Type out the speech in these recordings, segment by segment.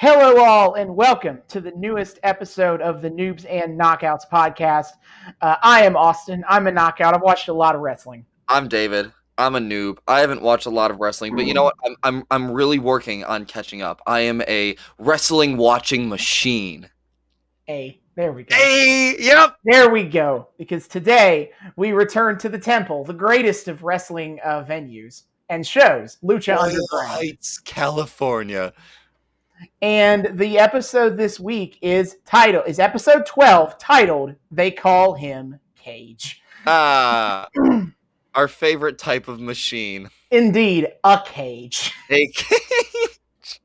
Hello, all, and welcome to the newest episode of the Noobs and Knockouts podcast. I am Austin. I'm a knockout. I've watched a lot of wrestling. I'm David. I'm a noob. I haven't watched a lot of wrestling, but you know what? I'm really working on catching up. I am a wrestling watching machine. There we go. Yep. There we go. Because today we return to the temple, the greatest of wrestling venues and shows, Lucha Underground. Heights, California. And the episode this week is episode 12, titled "They Call Him Cage." Our favorite type of machine. Indeed, a cage. A cage.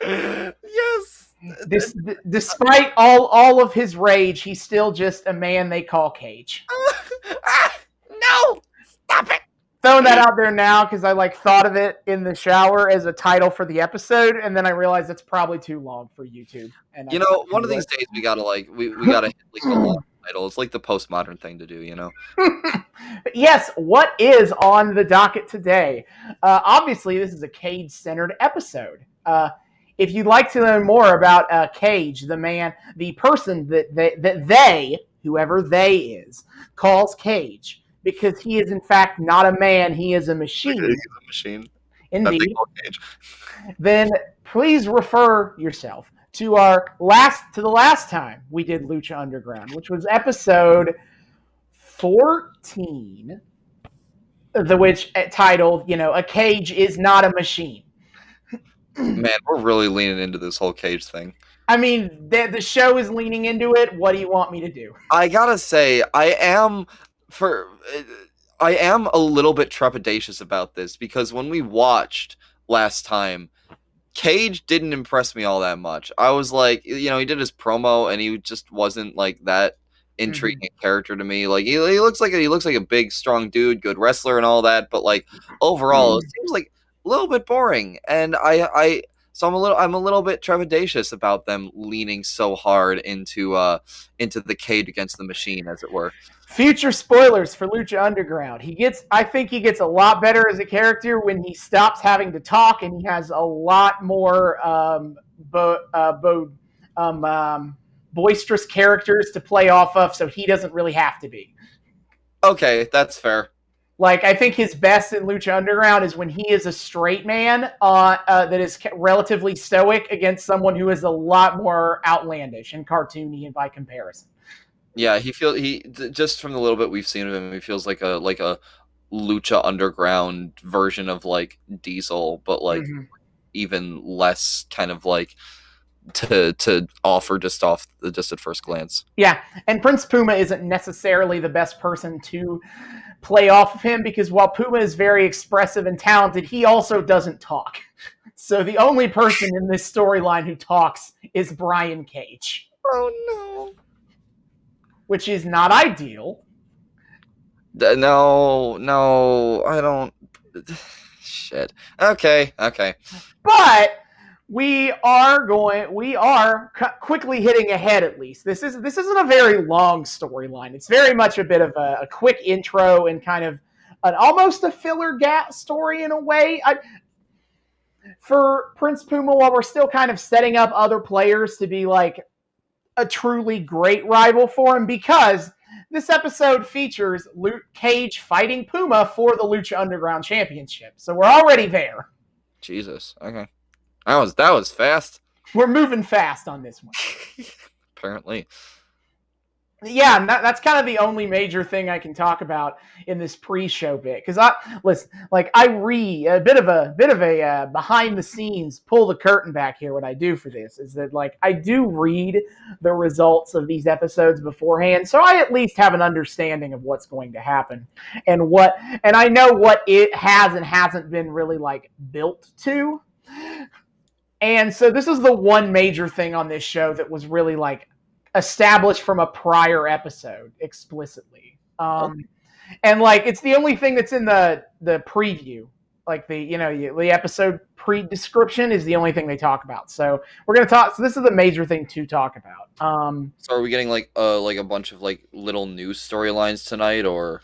Yes. Despite all of his rage, he's still just a man they call Cage. No! Stop it! Throwing that out there now because I thought of it in the shower as a title for the episode, and then I realized it's probably too long for YouTube. And one of these days we gotta we gotta hit the long title. It's like the postmodern thing to do, But yes, what is on the docket today? Obviously, this is a Cage-centered episode. If you'd like to learn more about Cage, the person that they, whoever they is, calls Cage, because he is in fact not a man, he is a machine. He's a machine. Indeed. Then please refer yourself to the last time we did Lucha Underground, which was episode 14, which titled, "A Cage is Not a Machine." Man, we're really leaning into this whole Cage thing. I mean, the show is leaning into it. What do you want me to do? I gotta say, I am a little bit trepidatious about this, because when we watched last time, Cage didn't impress me all that much. I was like, he did his promo and he just wasn't like that intriguing character to me. Like he looks like a big strong dude, good wrestler and all that, but like overall it seems like a little bit boring. And so I'm a little bit trepidatious about them leaning so hard into the Cage against the machine, as it were. Future spoilers for Lucha Underground. I think he gets a lot better as a character when he stops having to talk, and he has a lot more boisterous characters to play off of, so he doesn't really have to be. Okay, that's fair. I think his best in Lucha Underground is when he is a straight man that is relatively stoic against someone who is a lot more outlandish and cartoony by comparison. Yeah, he just from the little bit we've seen of him, he feels like a Lucha Underground version of like Diesel, but even less kind of like to offer just at first glance. Yeah, and Prince Puma isn't necessarily the best person to play off of him, because while Puma is very expressive and talented, he also doesn't talk. So the only person in this storyline who talks is Brian Cage. Oh no. Which is not ideal. No, I don't. Shit. Okay. But we are quickly hitting ahead. At least this isn't a very long storyline. It's very much a bit of a quick intro and kind of almost a filler story in a way. For Prince Puma, while we're still kind of setting up other players to be like a truly great rival for him, because this episode features Cage fighting Puma for the Lucha Underground Championship. So we're already there. Jesus. Okay. That was fast. We're moving fast on this one. Apparently. Yeah, and that's kind of the only major thing I can talk about in this pre-show bit, because I read a bit of a behind the scenes, pull the curtain back here. What I do for this is that I do read the results of these episodes beforehand, so I at least have an understanding of what's going to happen and I know what it has and hasn't been really built to. And so this is the one major thing on this show that was really established from a prior episode explicitly. And it's the only thing that's in the preview. The episode pre-description is the only thing they talk about. So we're going to talk. So this is the major thing to talk about. So are we getting a bunch of little news storylines tonight, or?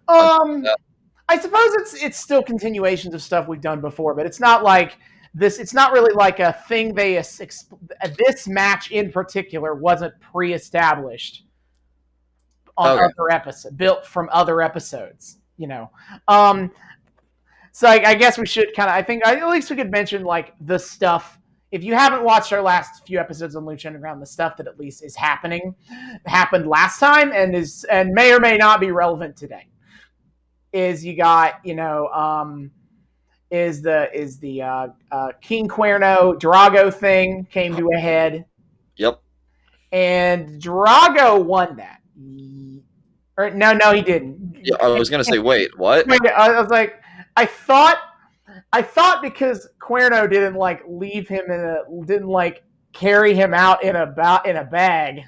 I suppose it's still continuations of stuff we've done before, but it's not it's not really like a thing this match in particular wasn't pre-established on other episodes, built from other episodes, so I guess we should I think at least we could mention like the stuff. If you haven't watched our last few episodes on Lucha Underground, the stuff that at least happened last time and may or may not be relevant today. Is you got is the King Cuerno Drago thing came to a head. Yep. And Drago won that. Or no, he didn't. Yeah, I was gonna say, wait, what? I was like, I thought because Cuerno didn't like leave him didn't like carry him out in a bag,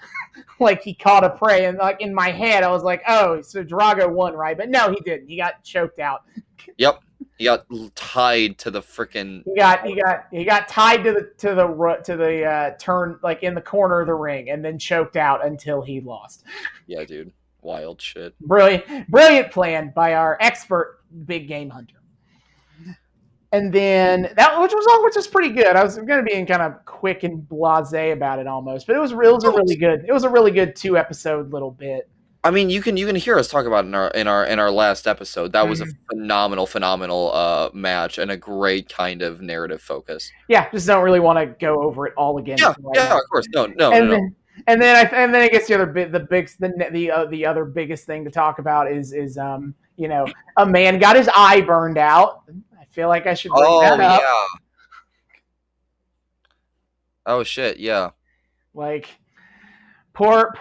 like he caught a prey, and like in my head I was like, oh, so Drago won, right? But no, he didn't. He got choked out. Yep, he got tied to the freaking. He got tied to the turn, like in the corner of the ring, and then choked out until he lost. Yeah, dude, wild shit. Brilliant plan by our expert big game hunter. And then which was pretty good. I was going to be kind of quick and blasé about it almost, but it was a really good 2-episode little bit. I mean, you can hear us talk about it in our last episode. That was a phenomenal match and a great kind of narrative focus. Yeah, just don't really want to go over it all again. Yeah, of course, no. And then I guess the other biggest thing to talk about is a man got his eye burned out. I feel like I should bring that up. Yeah. Oh shit, yeah. Like poor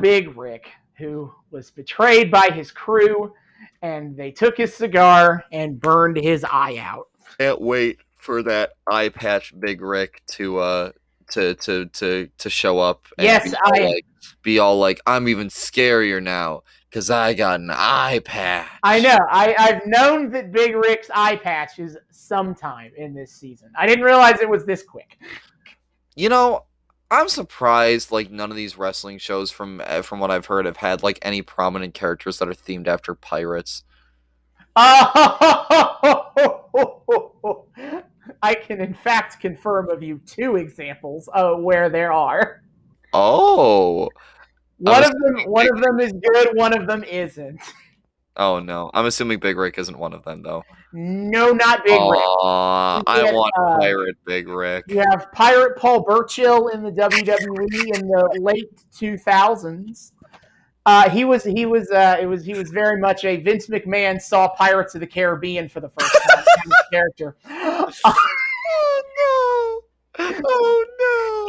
Big Rick, who was betrayed by his crew, and they took his cigar and burned his eye out. Can't wait for that eye patch Big Rick to show up. And yes, be all like, I'm even scarier now because I got an eye patch. I know. I've known that Big Rick's eye patch is sometime in this season. I didn't realize it was this quick. I'm surprised like none of these wrestling shows from what I've heard have had like any prominent characters that are themed after pirates. I can in fact confirm of you 2 examples where there are. Oh. One of them is good, one of them isn't. Oh no. I'm assuming Big Rick isn't one of them though. No, not Big Rick. I want Pirate Big Rick. You have Pirate Paul Burchill in the WWE in the late 2000s. He was very much a Vince McMahon saw Pirates of the Caribbean for the first time kind of character. Oh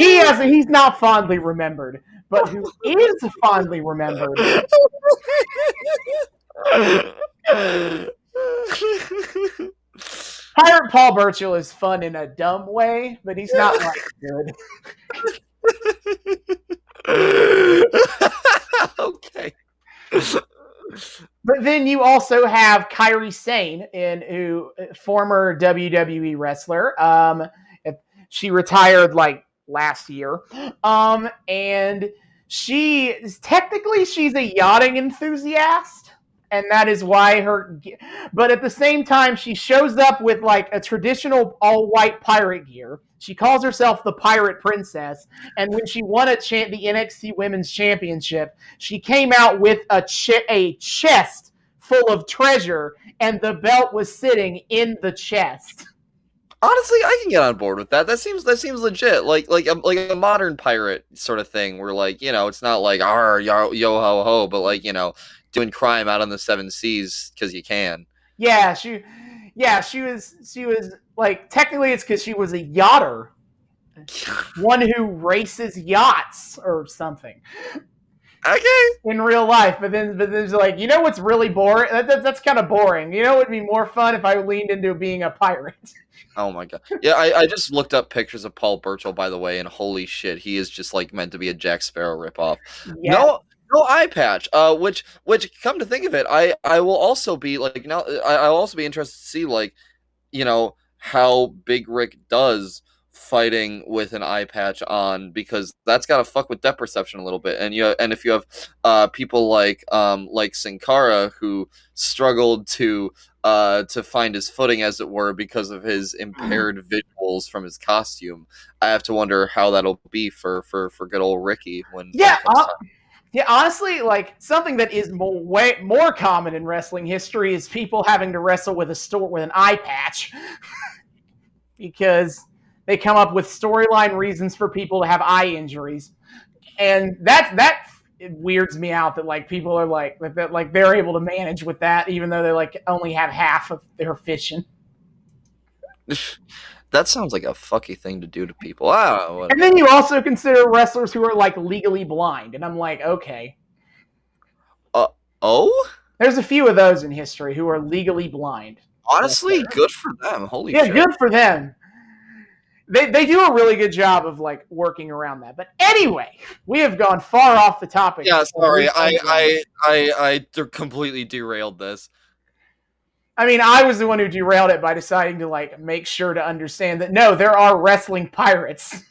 no. He's not fondly remembered, but who is fondly remembered? Pirate Paul Burchill is fun in a dumb way, but he's not like good. Okay. But then you also have Kairi Sane, who former WWE wrestler. She retired like last year, and she's a yachting enthusiast, and that is why but at the same time, she shows up with like a traditional all-white pirate gear. She calls herself the Pirate Princess, and when she won the NXT Women's Championship, she came out with a chest full of treasure, and the belt was sitting in the chest. Honestly, I can get on board with that. That seems legit. Like a modern pirate sort of thing, where like it's not like yo ho ho, but like doing crime out on the 7 seas because you can. Yeah, she was like technically it's because she was a yachter, one who races yachts or something. Okay. In real life, but then it's like what's really boring? That's kind of boring. What would be more fun if I leaned into being a pirate? Oh my god! Yeah, I just looked up pictures of Paul Burchill, by the way, and holy shit, he is just like meant to be a Jack Sparrow ripoff. Yeah. No eye patch. Which come to think of it, I will also be like I'll also be interested to see like how Big Rick does fighting with an eye patch on, because that's got to fuck with depth perception a little bit. And if you have people like Sin Cara, who struggled to find his footing, as it were, because of his impaired visuals from his costume, I have to wonder how that'll be for good old Ricky when Yeah, it comes time. yeah. Honestly, like something that is way more common in wrestling history is people having to wrestle with with an eye patch because they come up with storyline reasons for people to have eye injuries, and that it weirds me out that like people are that like they're able to manage with that even though they like only have half of their vision. That sounds like a fucky thing to do to people. Ah, And whatever. then you also consider wrestlers who are like legally blind, and I'm like, okay, Uh, oh? there's a few of those in history who are legally blind. Honestly, good for them. Holy Yeah, shit. good for them. They do a really good job of like working around that. But anyway, we have gone far off the topic. Yeah, sorry. Underground. I completely derailed this. I mean, I was the one who derailed it by deciding to like make sure to understand that no, there are wrestling pirates.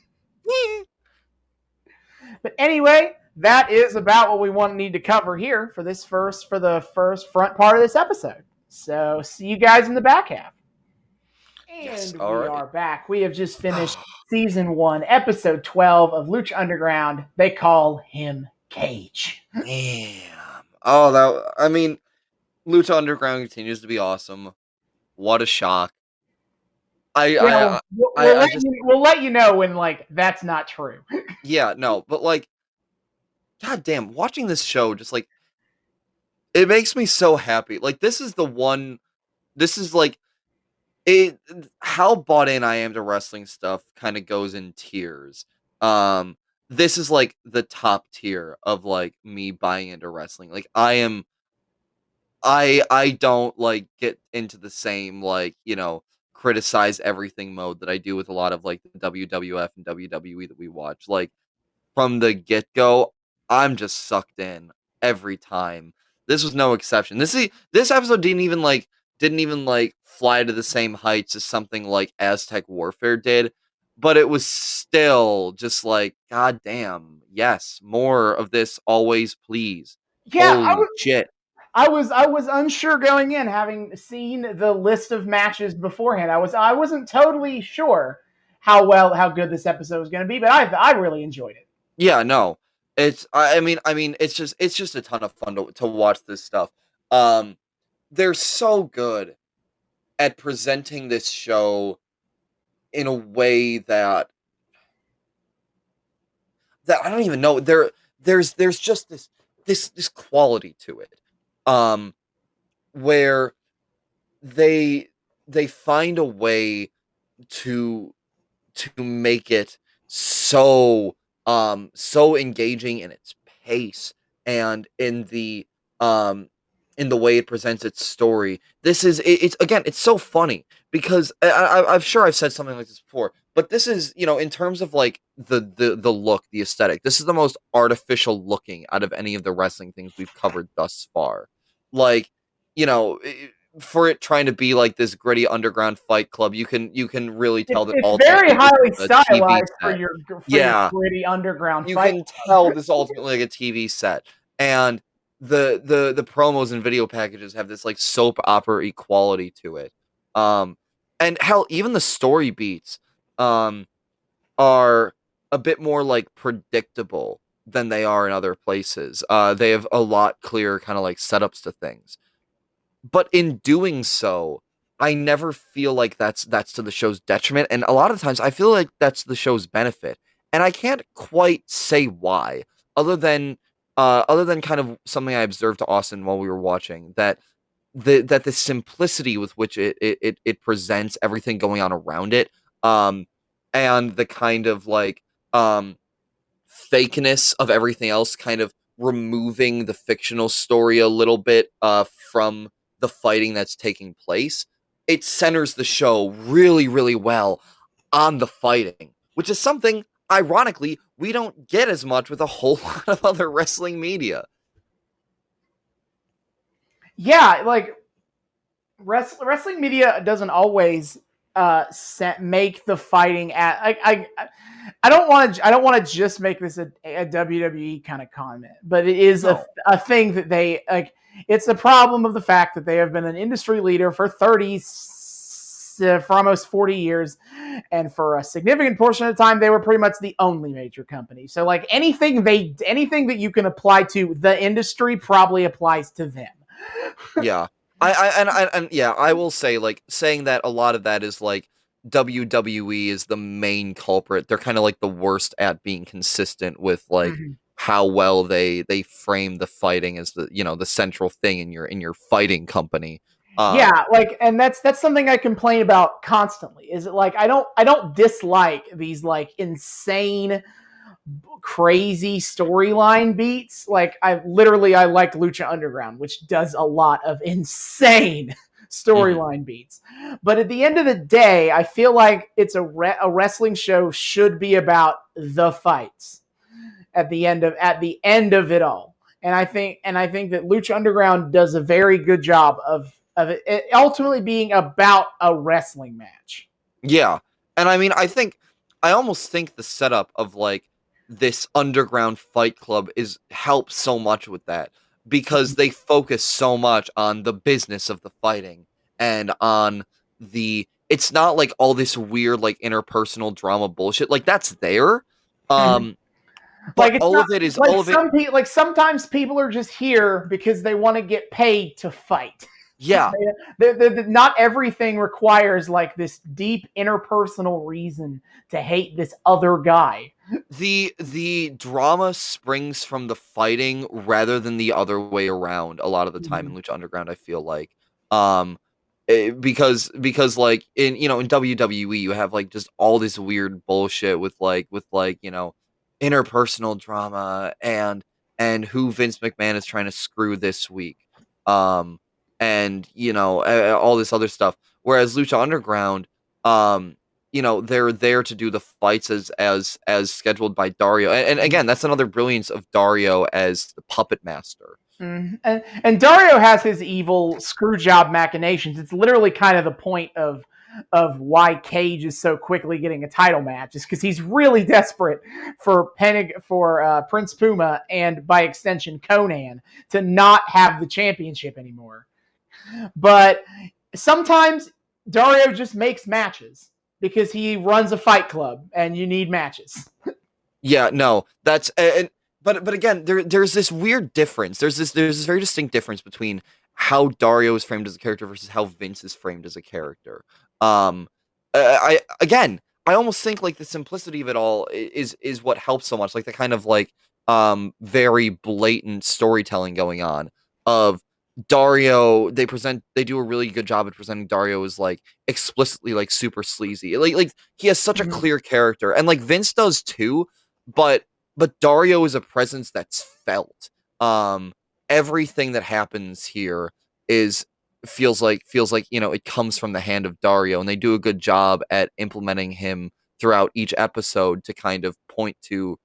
But anyway, that is about what we need to cover here for the first front part of this episode. So see you guys in the back half. Yes, And all we right. are back. We have just finished season 1, episode 12 of Lucha Underground. They call him Cage. Damn. Oh, that. I mean, Lucha Underground continues to be awesome. What a shock. I Yeah, I I just we'll let you know when like that's not true. yeah, no, but like, god damn, watching this show just like it makes me so happy. Like this is the one. This is like it. How bought in I am to wrestling stuff kind of goes in tiers. Um, this is like the top tier of like me buying into wrestling. Like I am I don't like get into the same like, criticize everything mode that I do with a lot of like the WWF and WWE that we watch. Like from the get-go, I'm just sucked in every time. This was no exception. This episode didn't even fly to the same heights as something like Aztec Warfare did, but it was still just like god damn. Yes, more of this always please. Yeah, Holy shit. I was unsure going in, having seen the list of matches beforehand. I wasn't totally sure how good this episode was going to be, but I really enjoyed it. Yeah, no. I mean it's just a ton of fun to watch this stuff. Um they're so good at presenting this show in a way that I don't even know. There's just this quality to it. Um where they they find a way to make it so so engaging in its pace and um in the way it presents its story. It's again, it's so funny because I'm sure I've said something like this before, but this is, in terms of like the look, the aesthetic, this is the most artificial looking out of any of the wrestling things we've covered thus far. Like, you know, for it trying to be like this gritty underground fight club, you can really tell that It's very ultimately this highly is a TV stylized set. for your Yeah, gritty underground you fight. can tell this ultimately like a TV set, and the promos and video packages have this like soap opera equality to it. Um, and hell, even the story beats um are a bit more like predictable than they are in other places. They have a lot clearer kind of like setups to things, but in doing so, I never feel like that's to the show's detriment, and a lot of times I feel like that's the show's benefit, and I can't quite say why, other than kind of something I observed to Austin while we were watching, that the simplicity with which it presents everything going on around it, um, and the kind of like fakeness of everything else, kind of removing the fictional story a little bit from the fighting that's taking place. It centers the show really, really well on the fighting, which is something, ironically, we don't get as much with a whole lot of other wrestling media. Yeah, like wrestling media doesn't always make the fighting at I don't want to just make this a WWE kind of comment, but it is No. a thing that they like. It's a problem of the fact that they have been an industry leader for for almost 40 years, and for a significant portion of the time they were pretty much the only major company. So like anything that you can apply to the industry probably applies to them. Yeah. And yeah, I will say, like, saying that a lot of that is like WWE is the main culprit. They're kind of like the worst at being consistent with like Mhm. how well they frame the fighting as the, the central thing in your fighting company. Yeah, like, and that's something I complain about constantly. Is it like I don't dislike these like insane, crazy storyline beats. Like I like Lucha Underground, which does a lot of insane Mhm. storyline beats. But at the end of the day, I feel like it's a wrestling show should be about the fights at the end of it all. And I think that Lucha Underground does a very good job of it ultimately being about a wrestling match. Yeah. And I mean, I almost think the setup of like this underground fight club is helps so much with that because they focus so much on the business of the fighting and on the it's not like all this weird like interpersonal drama bullshit. Like that's there. Mhm. Um Like but it's all not of it is like all of it some people like sometimes people are just here because they want to get paid to fight. yeah. Not everything requires like this deep interpersonal reason to hate this other guy. The drama springs from the fighting rather than the other way around a lot of the time in Mhm. Lucha Underground, I feel like. Um because like in WWE you have like just all this weird bullshit with like, interpersonal drama and who Vince McMahon is trying to screw this week. Um and all this other stuff. Whereas Lucha Underground um they're there to do the fights as scheduled by Dario. And again, that's another brilliance of Dario as the puppet master. And Dario has his evil screw job machinations. It's literally kind of the point of why Cage is so quickly getting a title match, is because he's really desperate for Prince Puma and by extension Conan to not have the championship anymore. But sometimes Dario just makes matches because he runs a fight club and you need matches. Yeah, no, that's and but again, there's this weird difference. There's this very distinct difference between how Dario is framed as a character versus how Vince is framed as a character. Um, I almost think like the simplicity of it all is what helps so much. Like the kind of like very blatant storytelling going on of Dario. They do a really good job at presenting Dario as like explicitly like super sleazy. Like he has such a Mhm. clear character, and like Vince does too, but Dario is a presence that's felt. Um, Everything that happens here is feels like it comes from the hand of Dario, and they do a good job at implementing him throughout each episode to kind of point to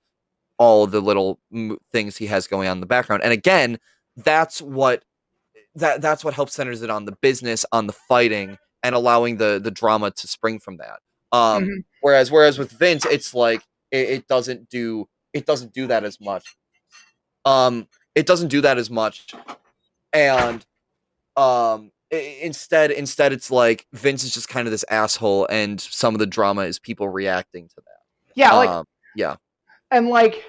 all the little things he has going on in the background. And again, that's what that's what helps centers it on the business, on the fighting, and allowing the drama to spring from that. Mhm. Whereas with Vince, it's like it doesn't do that as much. It doesn't do that as much, and instead it's like Vince is just kind of this asshole, and some of the drama is people reacting to that. Yeah, like Yeah. and like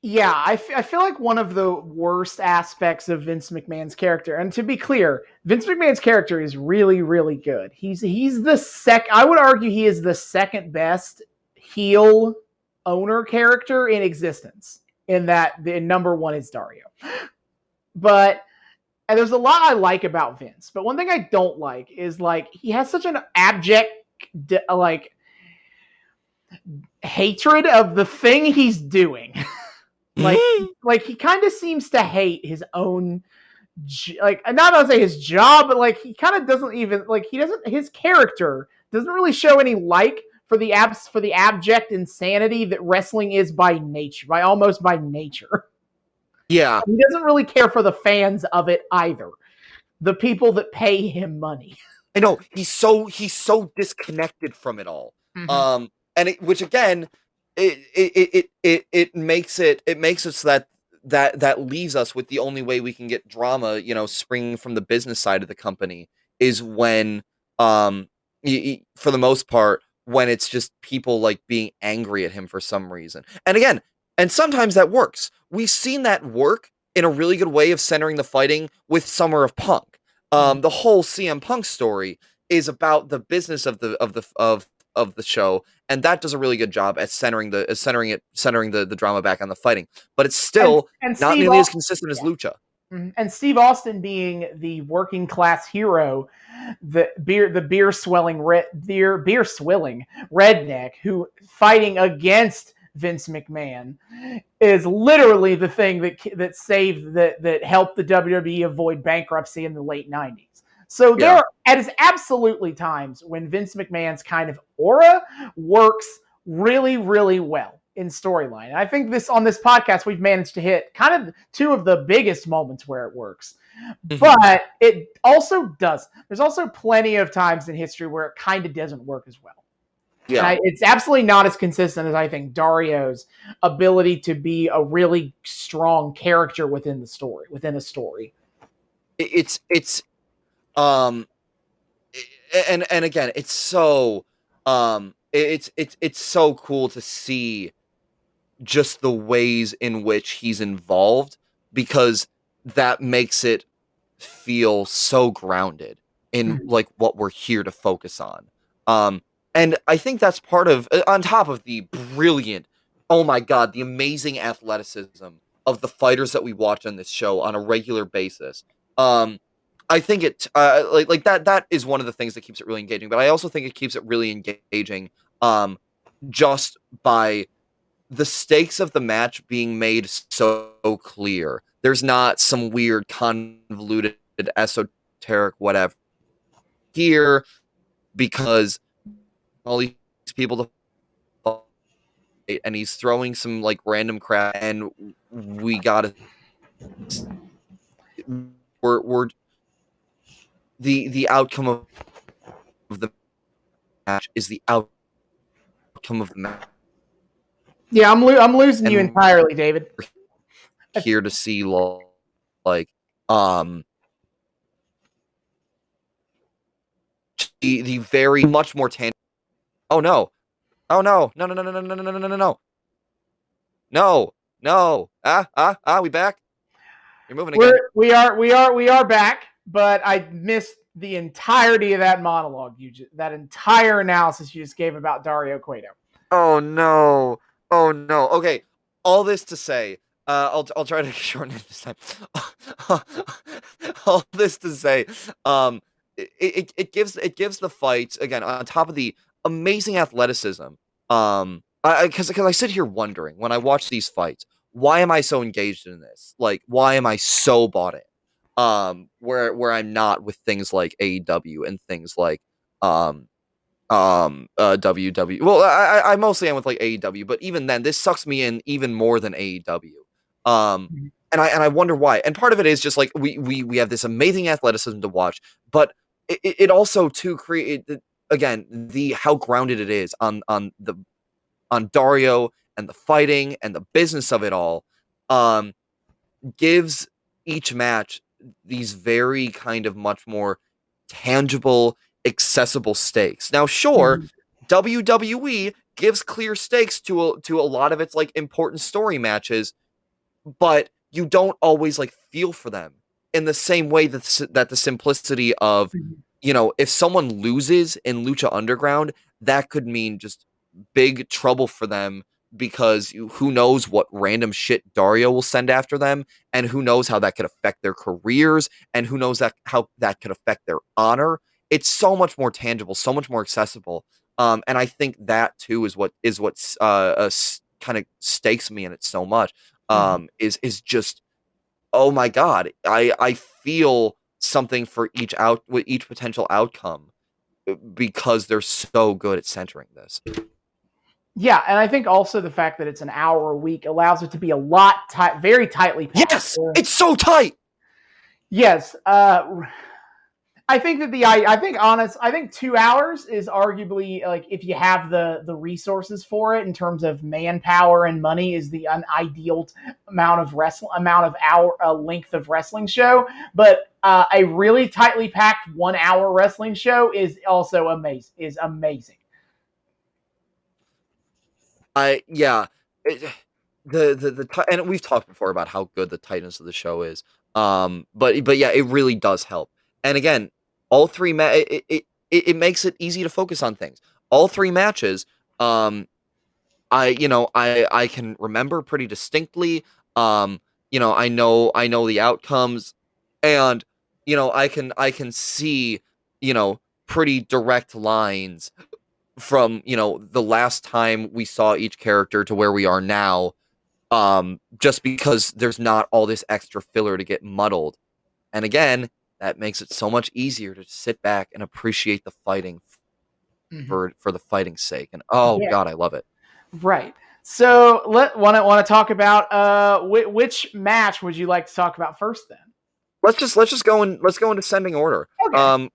yeah, I feel like one of the worst aspects of Vince McMahon's character, and to be clear, Vince McMahon's character is really, really good. He's the I would argue he is the second best heel owner character in existence. In that the number one is Dario. But and there's a lot I like about Vince, but one thing I don't like is like he has such an abject like hatred of the thing he's doing. like like he kind of seems to hate his own like not to say his job, but like he kind of doesn't even like he doesn't his character doesn't really show any like for the abject insanity that wrestling is by nature, by almost by nature. Yeah. He doesn't really care for the fans of it either. the people that pay him money. I know he's so disconnected from it all. Mm-hmm. Which again, it makes it so that leaves us with the only way we can get drama, springing from the business side of the company is when, for the most part, when it's just people like being angry at him for some reason. And again, and sometimes that works. We've seen that work in a really good way of centering the fighting with Summer of Punk. The whole CM Punk story is about the business of the show, and that does a really good job at centering the drama back on the fighting. But it's still and not Steve nearly as Austin, consistent as yeah. Lucha. And Steve Austin being the working class hero, the beer swilling redneck who fighting against Vince McMahon is literally the thing that saved that helped the WWE avoid bankruptcy in the late 90s. So Yeah. there is absolutely times when Vince McMahon's kind of aura works really, really well in storyline. I think on this podcast we've managed to hit kind of two of the biggest moments where it works. Mhm. But it also does. There's also plenty of times in history where it kind of doesn't work as well. Yeah. And it's absolutely not as consistent as I think Dario's ability to be a really strong character within a story. It's um and again, it's so it's so cool to see just the ways in which he's involved, because that makes it feel so grounded in like what we're here to focus on. And I think that's part of, on top of the brilliant, oh my god, the amazing athleticism of the fighters that we watch on this show on a regular basis. Um, I think it like that is one of the things that keeps it really engaging. But I also think it keeps it really engaging just by the stakes of the match being made so clear. There's not some weird convoluted esoteric whatever here, because all these people to fight, and he's throwing some like random crap, and we gotta we're the outcome of the match is the outcome of the match. Yeah, I'm losing you And entirely, David. here to see like the very much more tangible. Oh no. Oh no. No no no no no no no no no no no. No. No. We back? You're moving again. We are back, but I missed the entirety of that monologue that entire analysis you just gave about Dario Cueto. Oh no. Oh no. Okay. All this to say, I'll try to shorten it this time. All this to say, it gives the fights, again, on top of the amazing athleticism. Because I sit here wondering when I watch these fights, why am I so engaged in this? Like, why am I so bought in? Where I'm not with things like AEW and things like WWE. Well, I mostly am with like AEW, but even then, this sucks me in even more than AEW. And I wonder why. And part of it is just like we have this amazing athleticism to watch, but it also to create, again, the how grounded it is on Dario and the fighting and the business of it all, gives each match these very kind of much more tangible, accessible stakes. Now, sure, WWE gives clear stakes to a lot of its like important story matches, but you don't always like feel for them in the same way that the simplicity of, if someone loses in Lucha Underground, that could mean just big trouble for them, because who knows what random shit Dario will send after them, and who knows how that could affect their careers, and who knows how that could affect their honor. It's so much more tangible, so much more accessible, and I think that too is what's kind of stakes me in it so much. Is just, oh my god, I feel something for each potential outcome, because they're so good at centering this. Yeah, and I think also the fact that it's an hour a week allows it to be a lot very tightly packed. Yes, it's so tight. Yes, I think that I think 2 hours is arguably like if you have the resources for it in terms of manpower and money is the unideal amount of hour length of wrestling show. But a really tightly packed 1 hour wrestling show is also amazing. Yeah, it, and we've talked before about how good the tightness of the show is. But yeah, it really does help. And again, all three it makes it easy to focus on things. All three matches, I can remember pretty distinctly. I know the outcomes, and I can see pretty direct lines from the last time we saw each character to where we are now, just because there's not all this extra filler to get muddled. And again, that makes it so much easier to sit back and appreciate the fighting Mm-hmm. for the fighting's sake. And oh Yeah, god, I love it. right. So want to talk about which match would you like to talk about first then? Let's go in descending order. Okay.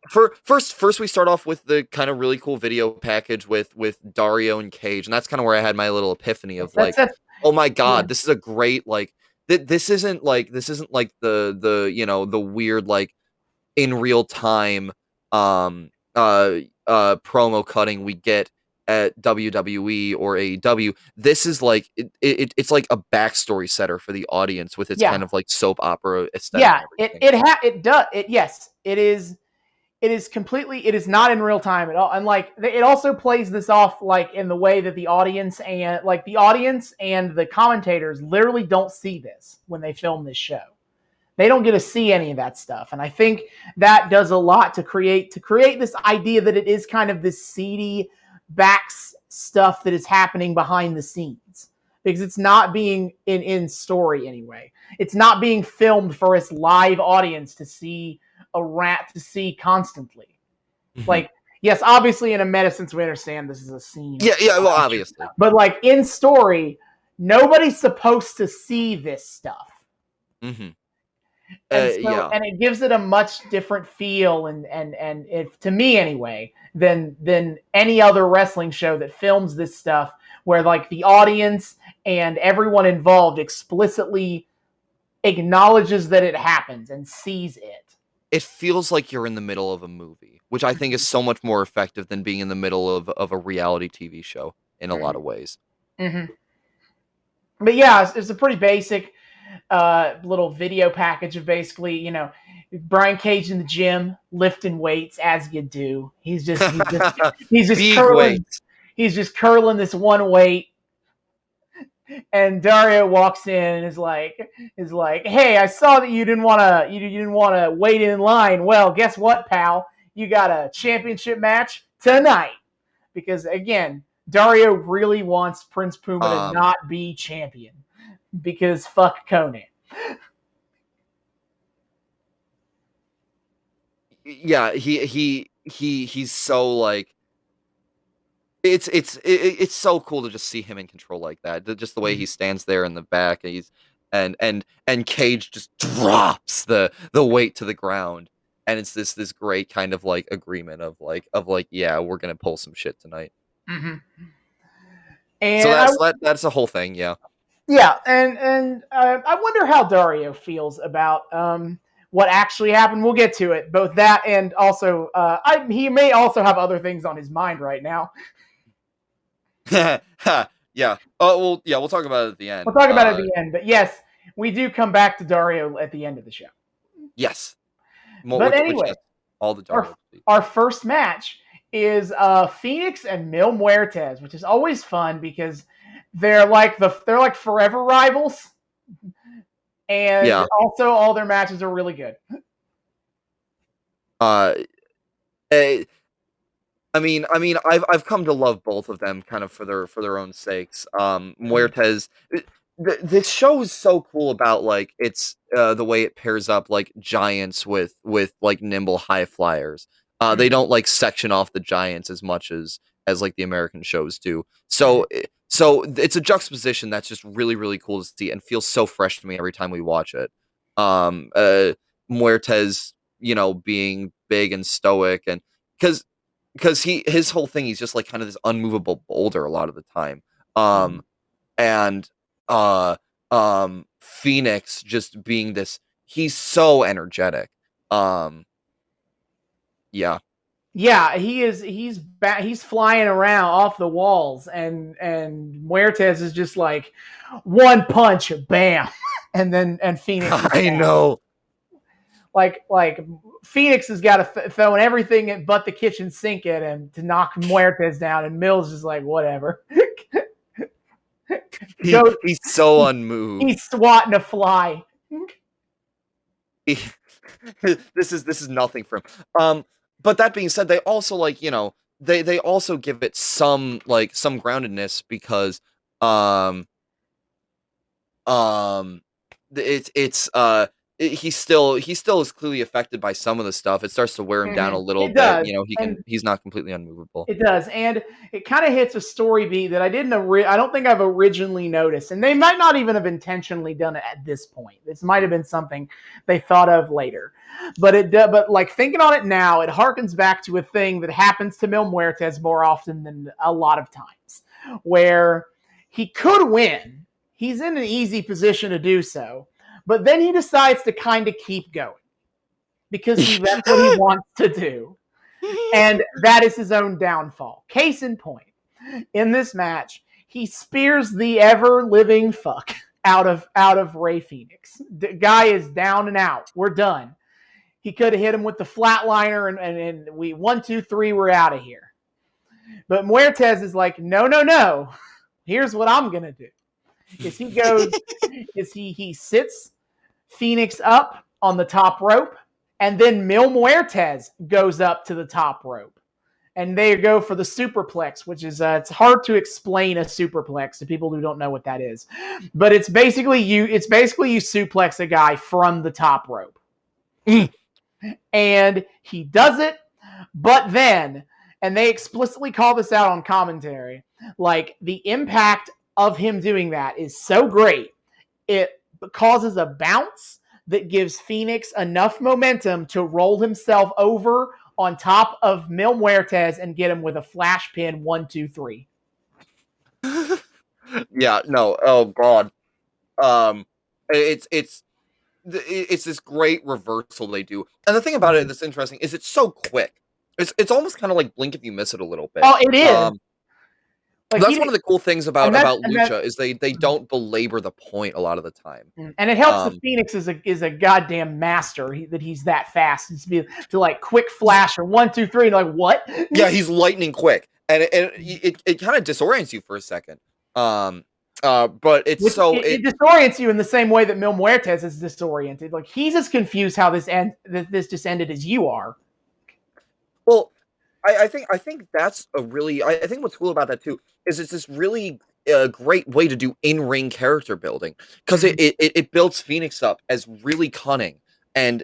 First we start off with the kind of really cool video package with Dario and Cage, and that's kind of where I had my little epiphany of like, That's oh my yeah. god, this is a great like this isn't like the weird like in real time um promo cutting we get at WWE or AEW. This is like it's like a backstory setter for the audience with its kind Yeah. of like soap opera aesthetic Yeah, and everything. it does it. Yes, it is completely. It is not in real time at all, and like it also plays this off like in the way that the audience and the commentators literally don't see this when they film this show. They don't get to see any of that stuff, and I think that does a lot to create this idea that it is kind of this seedy stuff that is happening behind the scenes because it's not being in story anyway. It's not being filmed for its live audience to see constantly. Mhm. Like, yes, obviously in a meta sense we understand this is a scene. Yeah, well, obviously. But like in story, nobody's supposed to see this stuff. Hmm. And Yeah. it gives it a much different feel and if to me anyway than any other wrestling show that films this stuff where like the audience and everyone involved explicitly acknowledges that it happens and sees it. It feels like you're in the middle of a movie, which I think is so much more effective than being in the middle of a reality TV show in a lot of ways. Mm-hmm. But yeah, it's a pretty basic little video package of basically, Brian Cage in the gym lifting weights as you do. He's just Big curling. weights. He's just curling this one weight, and Dario walks in and is like, "Hey, I saw that you didn't want to wait in line. Well, guess what, pal? You got a championship match tonight." Because again, Dario really wants Prince Puma to not be champion because fuck Conan. Yeah, he's so like it's so cool to just see him in control like that. Just the way he stands there in the back, and Cage just drops the weight to the ground, and it's this great kind of like agreement of like yeah, we're gonna pull some shit tonight. Mm-hmm. And that's the whole thing, yeah. Yeah, and I wonder how Dario feels about what actually happened. We'll get to it. Both that and also, he may also have other things on his mind right now. Yeah. Oh well, yeah. We'll talk about it at the end. We'll talk about it at the end. But yes, we do come back to Dario at the end of the show. Yes. But anyway, all the Dario. Our first match is Phoenix and Mil Muertes, which is always fun because they're like forever rivals, and also all their matches are really good. I mean, I've come to love both of them kind of for their own sakes. Muertes, this show is so cool about like it's the way it pairs up like giants with like nimble high flyers. They don't like section off the giants as much as like the American shows do. So it's a juxtaposition that's just really really cool to see and feels so fresh to me every time we watch it. Muertes being big and stoic, and because his whole thing, he's just like kind of this unmovable boulder a lot of the time. Mhm. And uh Phoenix just being this, he's so energetic. Um yeah. Yeah, he's flying around off the walls, and Muertes is just like one punch, bam, and Phoenix is I down. know. Like Phoenix has got to throwing everything but the kitchen sink at him to knock Muertes down, and Mills is like whatever. Go, He's so unmoved. he's swatting a fly. He, this is nothing for him. But that being said, they also they also give it some groundedness, because um um he still is clearly affected by some of the stuff. It starts to wear him down a little It bit. does, and He's not completely unmovable. it does, and it kind of hits a story beat that I don't think I've originally noticed, and they might not even have intentionally done it at this point. This might have been something they thought of later, but like thinking on it now, it harkens back to a thing that happens to Mil Muertes more often than a lot of times, where he could win. He's in an easy position to do so, but then he decides to kind of keep going because that's what he wants to do. And that is his own downfall. Case in point, in this match, he spears the ever living fuck out of Ray Phoenix. The guy is down and out. We're done. He could have hit him with the flatliner, and we 1, 2, 3, we're out of here. But Muertes is like, no. Here's what I'm gonna do. He sits Phoenix up on the top rope, and then Mil Muertes goes up to the top rope, and they go for the superplex, which is it's hard to explain a superplex to people who don't know what that is, but it's basically you suplex a guy from the top rope, and he does it, but then, and they explicitly call this out on commentary, like the impact of him doing that is so great, it causes a bounce that gives Phoenix enough momentum to roll himself over on top of Mil Muertes and get him with a flash pin 1, 2, 3. Yeah, no, oh god. Um it's this great reversal they do. And the thing about it that's interesting is it's so quick. It's almost kind of like blink if you miss it a little bit. Oh, it is. Like that's one of the cool things about Lucha is they mm-hmm. don't belabor the point a lot of the time. And it helps that Phoenix is a goddamn master, that he's that fast. It's to like quick flash or 1, 2, 3, and like what? Yeah, he's lightning quick, and it kind of disorients you for a second. But it disorients you in the same way that Mil Muertes is disoriented. Like he's as confused how this just ended as you are. Well, I think that's a really I think what's cool about that too is it's this really great way to do in-ring character building, because it builds Phoenix up as really cunning, and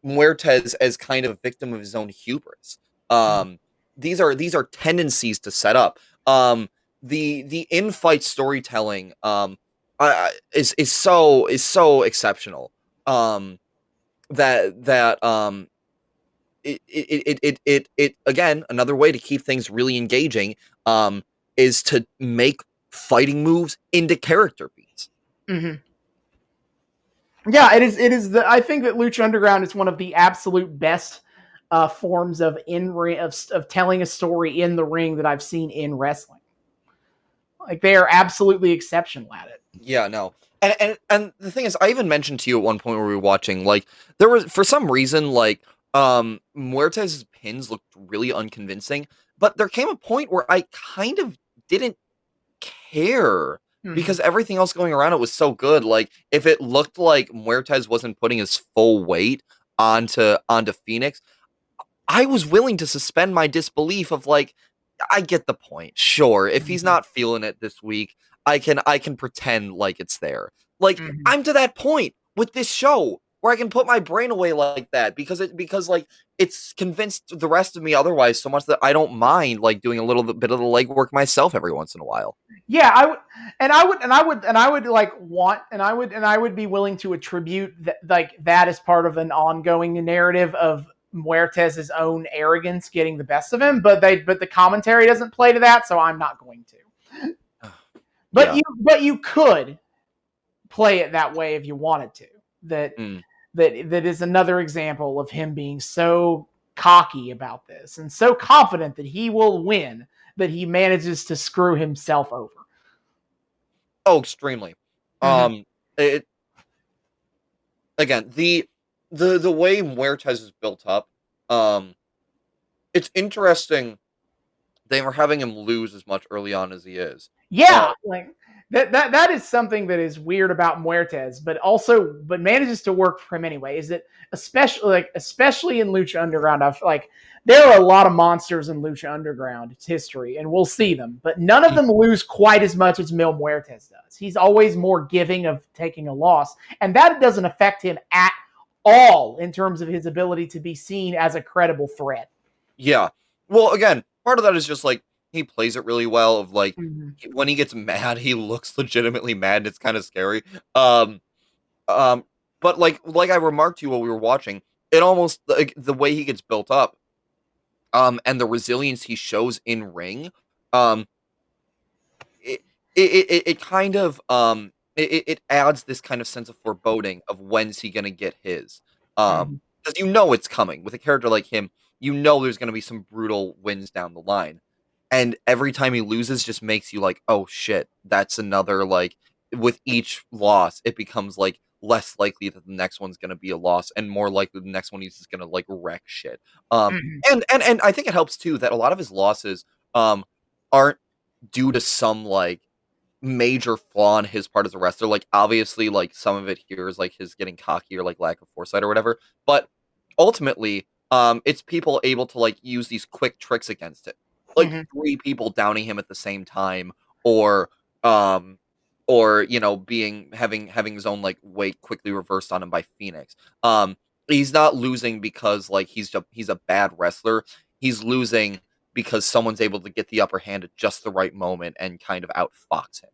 Muertes as kind of a victim of his own hubris. These are tendencies to set up. The in-fight storytelling is so exceptional. It again, another way to keep things really engaging is to make fighting moves into character beats. Mm-hmm. Yeah, it is. I think that Lucha Underground is one of the absolute best forms of of telling a story in the ring that I've seen in wrestling. Like they are absolutely exceptional at it. Yeah, no. And the thing is, I even mentioned to you at one point where we were watching, like, there was, for some reason, like, Muertes' pins looked really unconvincing, but there came a point where I kind of didn't care, because everything else going around it was so good. Like, if it looked like Muertes wasn't putting his full weight onto Phoenix, I was willing to suspend my disbelief of, like, I get the point. Sure, if he's not feeling it this week, I can pretend like it's there. Like, I'm to that point with this show. where I can put my brain away like that because like it's convinced the rest of me otherwise so much that I don't mind like doing a little bit of the legwork myself every once in a while. Yeah, I would like want, and I would be willing to attribute that as part of an ongoing narrative of Muertes' own arrogance getting the best of him, but the commentary doesn't play to that, so I'm not going to. But Yeah. you could play it that way if you wanted to. That Mm. that is another example of him being so cocky about this and so confident that he will win that he manages to screw himself over. Oh, extremely. Mm-hmm. It again the way Muertes is built up. Um, it's interesting they were having him lose as much early on as he is. Uh, Yeah, like that is something that is weird about Muertes, but manages to work for him anyway. Is that especially in Lucha Underground? I've like there are a lot of monsters in Lucha Underground. It's history, and we'll see them, but none of them lose quite as much as Mil Muertes does. He's always more giving of taking a loss, and that doesn't affect him at all in terms of his ability to be seen as a credible threat. yeah. Well, again, part of that is just like he plays it really well. Of like Mm-hmm. when he gets mad, he looks legitimately mad. And it's kind of scary. Um, but like I remarked to you while we were watching, it almost like the way he gets built up, and the resilience he shows in ring, um, it it kind of it adds this kind of sense of foreboding of when's he gonna get his, Mm-hmm. because you know it's coming with a character like him. You know there's gonna be some brutal wins down the line, and every time he loses, just makes you like, oh shit, that's another like. With each loss, it becomes like less likely that the next one's gonna be a loss, and more likely the next one he's just gonna like wreck shit. Um, Mm-hmm. and I think it helps too that a lot of his losses aren't due to some like major flaw on his part as a wrestler. Like obviously, like some of it here is like his getting cocky or like lack of foresight or whatever. But ultimately, it's people able to like use these quick tricks against it, like Mm-hmm. three people downing him at the same time, or um, or you know, being having his own like weight quickly reversed on him by Phoenix. He's not losing because like he's a bad wrestler. He's losing because someone's able to get the upper hand at just the right moment and kind of outfox him.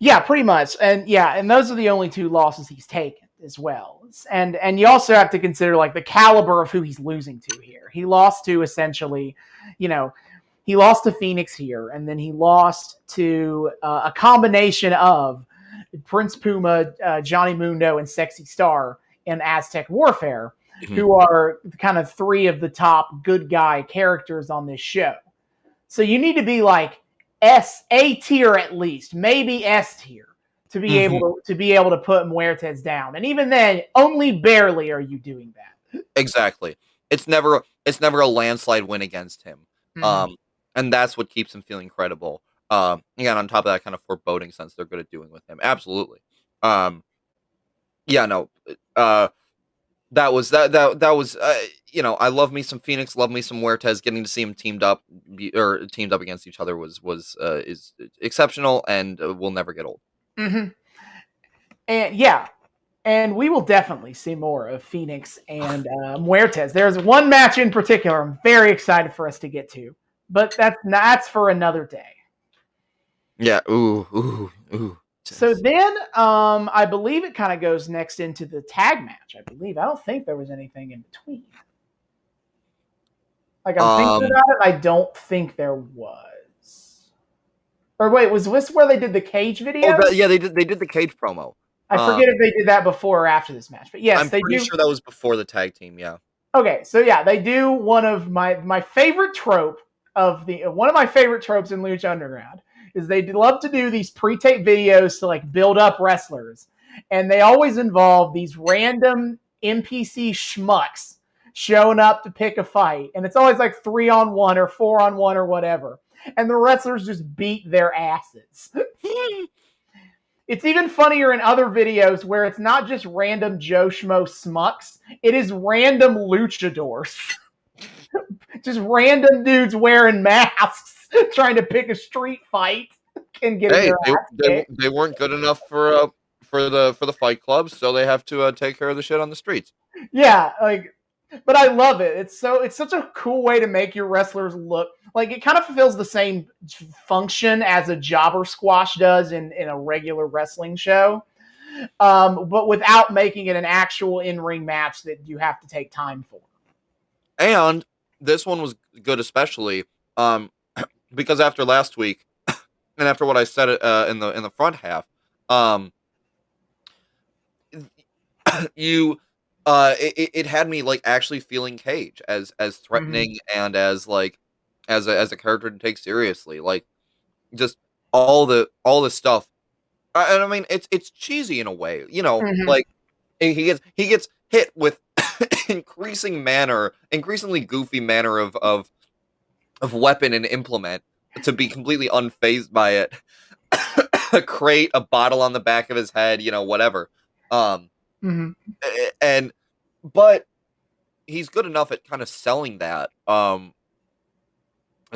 Yeah, pretty much. And yeah, and those are the only two losses he's taken as well. And you also have to consider like the caliber of who he's losing to here. He lost to essentially, you know, he lost to Phoenix here, and then he lost to a combination of Prince Puma, Johnny Mundo, and Sexy Star in Aztec Warfare, Mhm. who are kind of three of the top good guy characters on this show. So you need to be like A tier at least, maybe S tier Mhm. to be able to put Muertes down. And even then, only barely are you doing that. Exactly. It's never a landslide win against him. Mm-hmm. Um, and that's what keeps him feeling credible. Again, on top of that kind of foreboding sense they're good at doing with him. Absolutely. Um, yeah, no. Uh, that was you know, I love me some Phoenix, love me some Huertas. Getting to see him teamed up against each other was is exceptional and will never get old. Mm-hmm. And yeah, and we will definitely see more of Phoenix and Muertes. There's one match in particular I'm very excited for us to get to, but that's for another day. Yeah. Ooh. Ooh. Ooh. So then, I believe it kind of goes next into the tag match. I believe I don't think there was anything in between. Like I'm thinking Um. about it, I don't think there was. Or wait, was this where they did the cage Oh, videos? yeah. They did the cage promo. I forget Um. if they did that before or after this match, but yes, I'm they pretty do. sure that was before the tag team. Yeah. Okay, so yeah, they do one of my favorite trope of the one of my favorite tropes in Lucha Underground is they love to do these pre-tape videos to like build up wrestlers, and they always involve these random NPC schmucks showing up to pick a fight, and it's always like 3-on-1 or 4-on-1 or whatever, and the wrestlers just beat their asses. It's even funnier in other videos where it's not just random Joe Schmo smucks, it is random luchadors. Just random dudes wearing masks trying to pick a street fight and getting Hey, their ass kicked. they weren't good enough for the Fight Club, so they have to take care of the shit on the streets. Yeah, like, but I love it. It's such a cool way to make your wrestlers look like it kind of fulfills the same function as a jobber squash does in a regular wrestling show, but without making it an actual in ring match that you have to take time for. And this one was good, especially because after last week, and after what I said in the front half, um, you it had me like actually feeling Cage as Mm-hmm. threatening and as like as a character to take seriously, like just all the stuff. And I mean, it's cheesy in a way, Mm-hmm. like he gets hit with increasingly goofy manner of weapon and implement to be completely unfazed by it. A crate, a bottle on the back of his head, whatever. Um, Mm-hmm. and but he's good enough at kind of selling that, and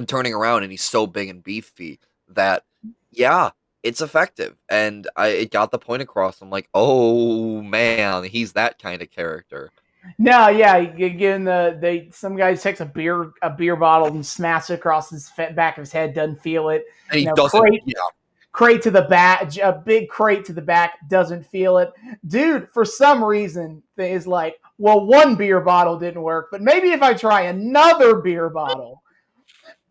turning around, and he's so big and beefy that, yeah, it's effective, and it got the point across. I'm like, oh man, he's that kind of character. No, yeah, again, some guy takes a beer bottle and smashes it across his back of his head, doesn't feel it. And he doesn't, Crate yeah, crate to the back, a big crate to the back, doesn't feel it. Dude, for some reason, is like, well, one beer bottle didn't work, but maybe if I try another beer bottle.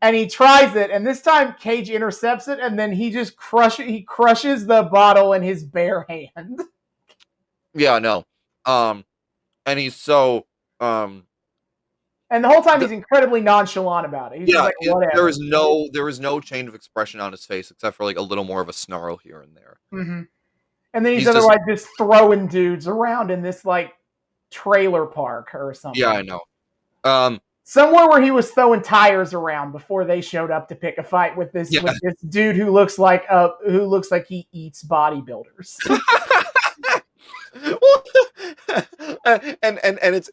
And he tries it, and this time Cage intercepts it, and then he crushes the bottle in his bare hand. yeah, no, um, and he's so, um, And the whole time th- he's incredibly nonchalant about it. He's just yeah, like, whatever. there was no change of expression on his face except for like a little more of a snarl here and there. Mm-hmm. And then he's He's just, otherwise just throwing dudes around in this like trailer park or yeah, I something. know. Um, Somewhere where he was throwing tires around before they showed up to pick a fight with this yeah. dude who looks like he eats bodybuilders. Well, and it's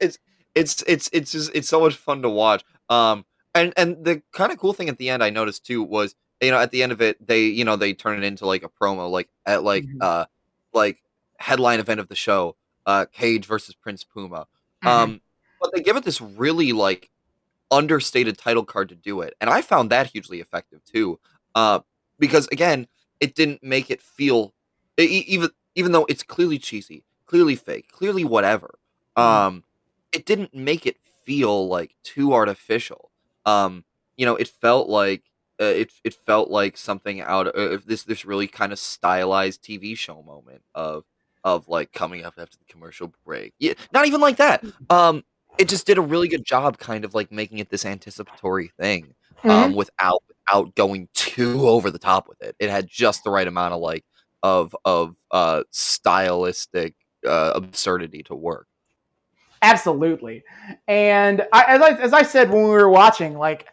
just it's so much fun to watch. And the kind of cool thing at the end I noticed too was, at the end of it, they turn it into like a promo, like at Mm-hmm. like headline event of the show, Cage versus Prince Puma. Mm-hmm. But they give it this really like understated title card to do it, and I found that hugely effective too. Uh, because again, it didn't make it feel, even though it's clearly cheesy, clearly fake, clearly whatever. Mm-hmm. Um, it didn't make it feel like too artificial. It felt like it felt like something out of this really kind of stylized TV show moment of like coming up after the commercial break. Yeah, not even like that. It just did a really good job kind of like making it this anticipatory thing, Mm-hmm. without going too over the top with it. It had just the right amount of like of stylistic absurdity to work. Absolutely. And as I said when we were watching, like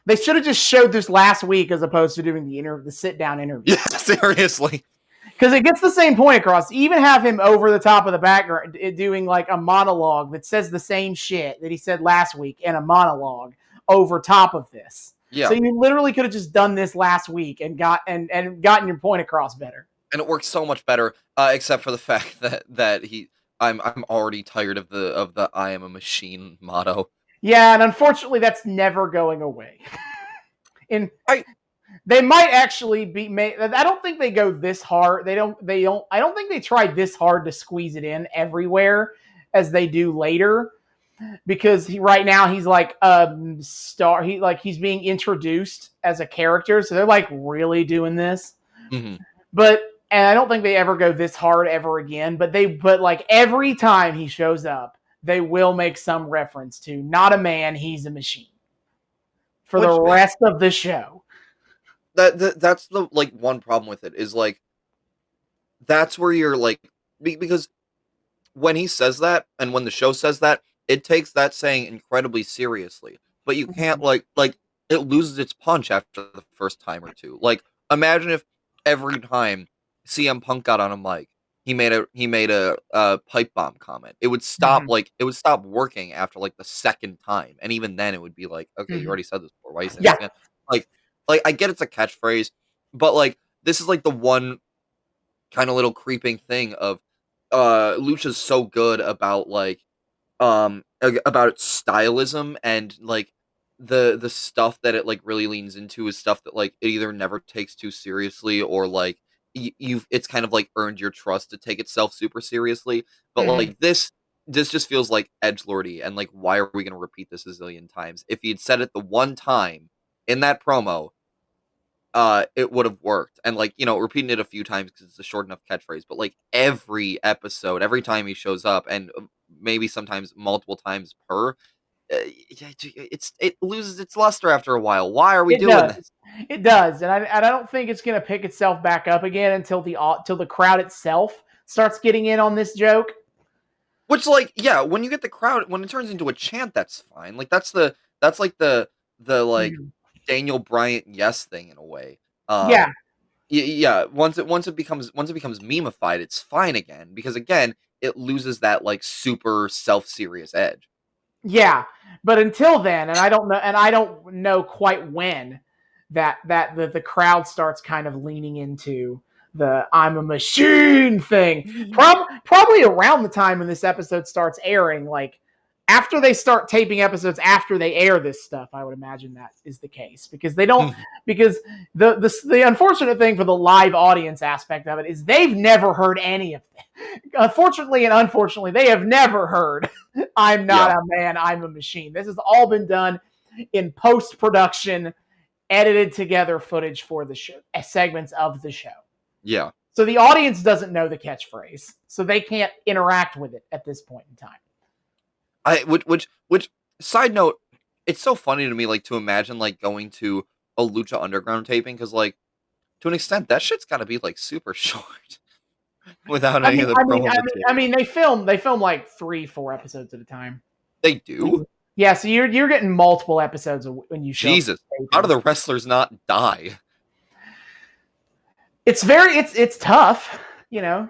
they should have just showed this last week as opposed to doing the sit down interview. Yeah, seriously. Because it gets the same point across. Even have him over the top of the background doing like a monologue that says the same shit that he said last week in a monologue over top of this. So Yeah, you literally could have just done this last week and gotten your point across better. and it works so much better, except for the fact I'm already tired of the "I am a machine" motto. Yeah, and unfortunately, that's never going away. In I They might actually be made. I don't think they go this hard. They don't. They don't. I don't think they try this hard to squeeze it in everywhere as they do later. Because right now he's like a star. He's being introduced as a character, so they're like really doing this. mhm. But and I don't think they ever go this hard ever again. But like every time he shows up, they will make some reference to not a man, he's a machine for the Which rest of the show. that's the like one problem with it is like that's where you're like because when he says that and when the show says that, it takes that saying incredibly seriously. But you can't like it loses its punch after the first time or two. Like imagine if every time CM Punk got on a mic, he made a pipe bomb comment. Mm-hmm. It would stop working after like the second time. And even then it would be like, okay, you Mm-hmm. already said this before. Why are you saying this Yeah. again? Like like I get it's a catchphrase, but like this is like the one kind of little creeping thing of Lucha's so good about like about its stylism and like the stuff that it like really leans into is stuff that like it either never takes too seriously or like you've it's kind of like earned your trust to take itself super seriously. But Mhm. like this just feels like edgelordy and like why are we going to repeat this a zillion times? If he'd said it the one time in that promo, it would have worked. And like, you know, repeating it a few times because it's a short enough catchphrase, but like every episode, every time he shows up, and maybe sometimes multiple times per, it loses its luster after a while. Why are we It doing does. this? It does, and I don't think it's going to pick itself back up again until the crowd itself starts getting in on this joke. Which, like, yeah, when you get the crowd, when it turns into a chant, that's fine. Like, that's like the like Mhm. Daniel Bryant yes thing in a way. Yeah, Yeah, once it becomes memeified, it's fine again because again, it loses that like super self-serious edge. yeah, but until then, and I don't know quite when the crowd starts kind of leaning into the "I'm a machine" thing. Probably around the time when this episode starts airing, like after they start taping episodes after they air this stuff, I would imagine that is the case because they don't because the unfortunate thing for the live audience aspect of it is they've never heard any of it. Unfortunately and unfortunately, they have never heard I'm not Yeah, a man, I'm a machine. This has all been done in post production, edited together footage for the show, segments of the show. yeah. So the audience doesn't know the catchphrase, so they can't interact with it at this point in time. Which side note, it's so funny to me like to imagine like going to a Lucha Underground taping because like to an extent that shit's got to be like super short without I any mean, of the I mean, promo I mean, I material. mean, they film like 3, 4 episodes at a time. They do? Yeah, so you're getting multiple episodes when you show up Jesus. for How do tapings. the wrestlers not die? It's tough, you know,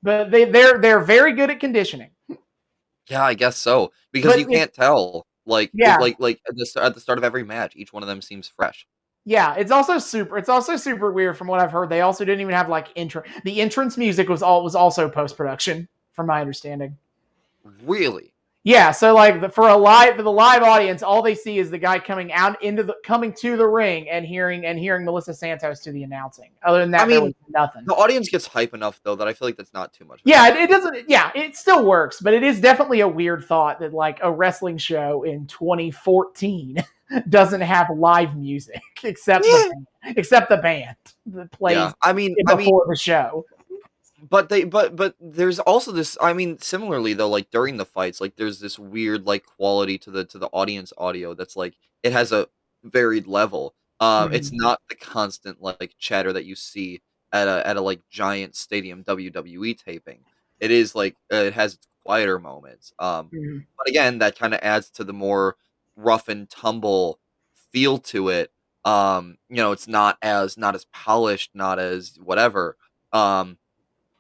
but they're very good at conditioning. Yeah, I guess so. Because But you can't tell. yeah, Like at the start of every match, each one of them seems fresh. yeah, it's also super weird from what I've heard. They also didn't even have like intro. The entrance music was also post production, from my understanding. Really? Yeah, so like for the live audience, all they see is the guy coming to the ring and hearing Melissa Santos do the announcing. Other than I that, there was mean, nothing. the audience gets hype enough though that I feel like that's not too much of a Yeah, deal. it doesn't. Yeah, it still works, but it is definitely a weird thought that like a wrestling show in 2014 doesn't have live music Yeah. except the band that Yeah. plays I mean before the show. but there's also this I mean similarly though like during the fights like there's this weird like quality to the audience audio that's like it has a varied level. It's Mhm. not the constant like chatter that you see at a like giant stadium WWE taping. It is like it has its quieter moments. Mhm. But again that kind of adds to the more rough and tumble feel to it. You know, it's not as polished, not as whatever.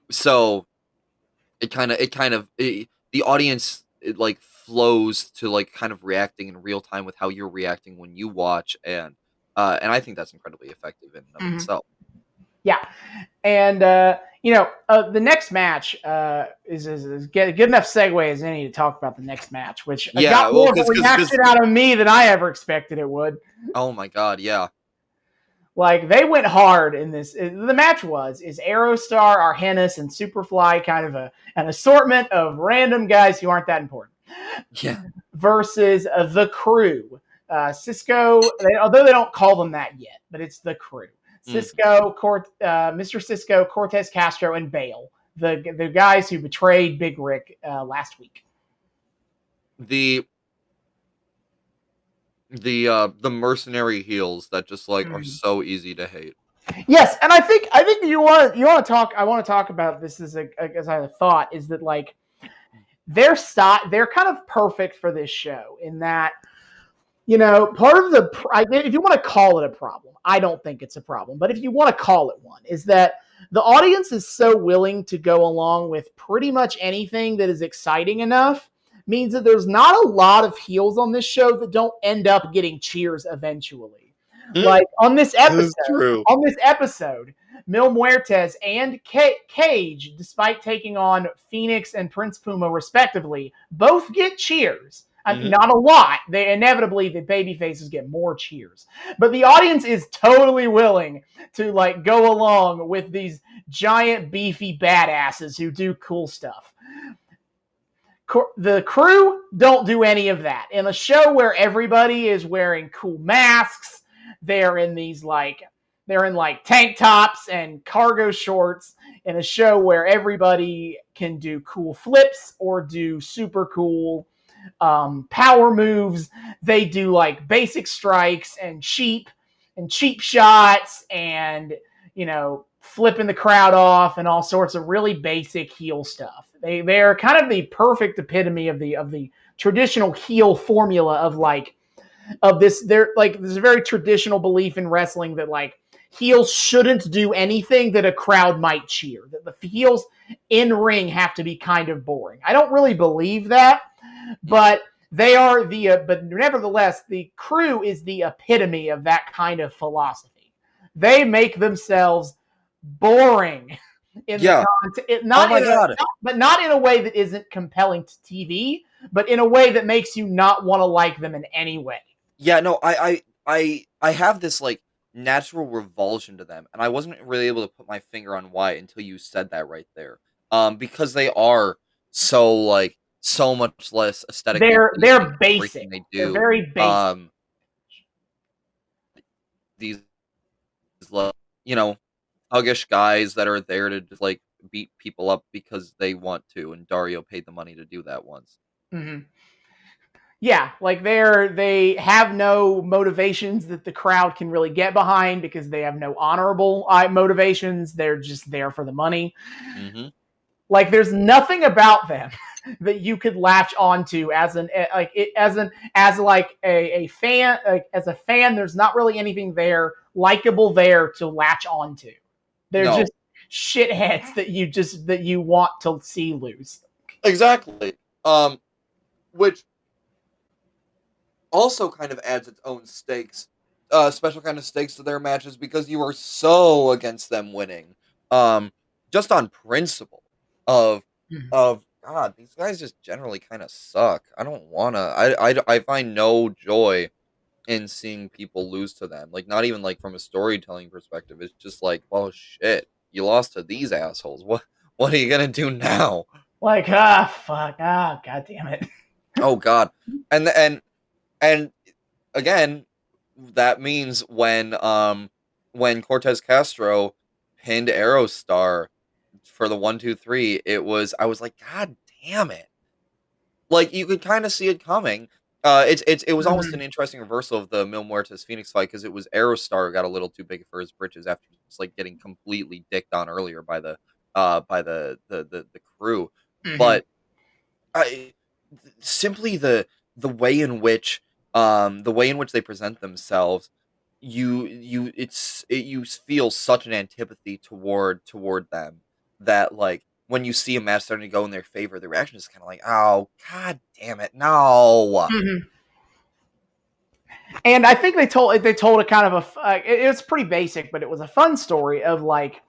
So the audience like flows to like kind of reacting in real time with how you're reacting when you watch and I think that's incredibly effective in and of Mhm. itself. Yeah, and the next match is good enough segue as any to talk about the next match, which got Yeah, well, more of a reaction out of me than I ever expected it would. oh my god, yeah. Like they went hard in this. The match is Aerostar, Arhenis, and Superfly, kind of an assortment of random guys who aren't that important, Yeah. versus the Crew. Cisco, although they don't call them that yet, but it's the Crew. Mhm. Mr. Cisco, Cortez Castro, and Bale, the guys who betrayed Big Rick last week. The the mercenary heels that just like are Mm. so easy to hate. Yes, and I think you want to talk. I want to talk about this as I thought is that like they're kind of perfect for this show in that part of if you want to call it a problem, I don't think it's a problem, but if you want to call it one, is that the audience is so willing to go along with pretty much anything that is exciting enough means that there's not a lot of heels on this show that don't end up getting cheers eventually. Like on this This is true. episode, Mil Muertes and Cage, despite taking on Phoenix and Prince Puma respectively, both get cheers. Not a lot. They inevitably, the baby faces get more cheers, but the audience is totally willing to like go along with these giant beefy badasses who do cool stuff. The crew don't do any of that. In a show where everybody is wearing cool masks, they're in tank tops and cargo shorts, in a show where everybody can do cool flips or do super cool power moves. They do like basic strikes and cheap shots and, flipping the crowd off and all sorts of really basic heel stuff. They're kind of the perfect epitome of the traditional heel formula of this. There's a very traditional belief in wrestling that like heels shouldn't do anything that a crowd might cheer. That the heels in ring have to be kind of boring. I don't really believe that, but but nevertheless, the crew is the epitome of that kind of philosophy. They make themselves boring in the content, but not in a way that isn't compelling to TV, but in a way that makes you not want to like them in any way. Yeah, no, I have this like natural revulsion to them, and I wasn't really able to put my finger on why until you said that right there. Because they are so much less aesthetic. They're basic. They do. They're very basic. These huggish guys that are there to just like beat people up because they want to, and Dario paid the money to do that once. Mm-hmm. Yeah, like they have no motivations that the crowd can really get behind because they have no honorable motivations. They're just there for the money. Mm-hmm. Like there's nothing about them that you could latch onto as a fan. Like as a fan, there's not really anything there likable there to latch onto. They're just shitheads that you want to see lose. Exactly. Which also kind of adds its own stakes, special kind of stakes to their matches because you are so against them winning. Just on principle of God, these guys just generally kind of suck. I don't wanna. I find no joy in seeing people lose to them. Like not even like from a storytelling perspective. It's just like, well, shit, you lost to these assholes. What are you gonna do now? Like fuck, god damn it. Oh god, and again, that means when Cortez Castro pinned Aerostar for the 1-2-3, I was like, god damn it! Like you could kind of see it coming. It was almost an interesting reversal of the Mil Muertes Phoenix fight because it was Aerostar who got a little too big for his britches after just like getting completely dicked on earlier by the crew. Mm-hmm. But simply the way in which they present themselves, you feel such an antipathy toward them that like when you see a match starting to go in their favor, the reaction is kind of like, oh god damn it, no. Mm-hmm. And I think they told a kind of it was pretty basic, but it was a fun story of like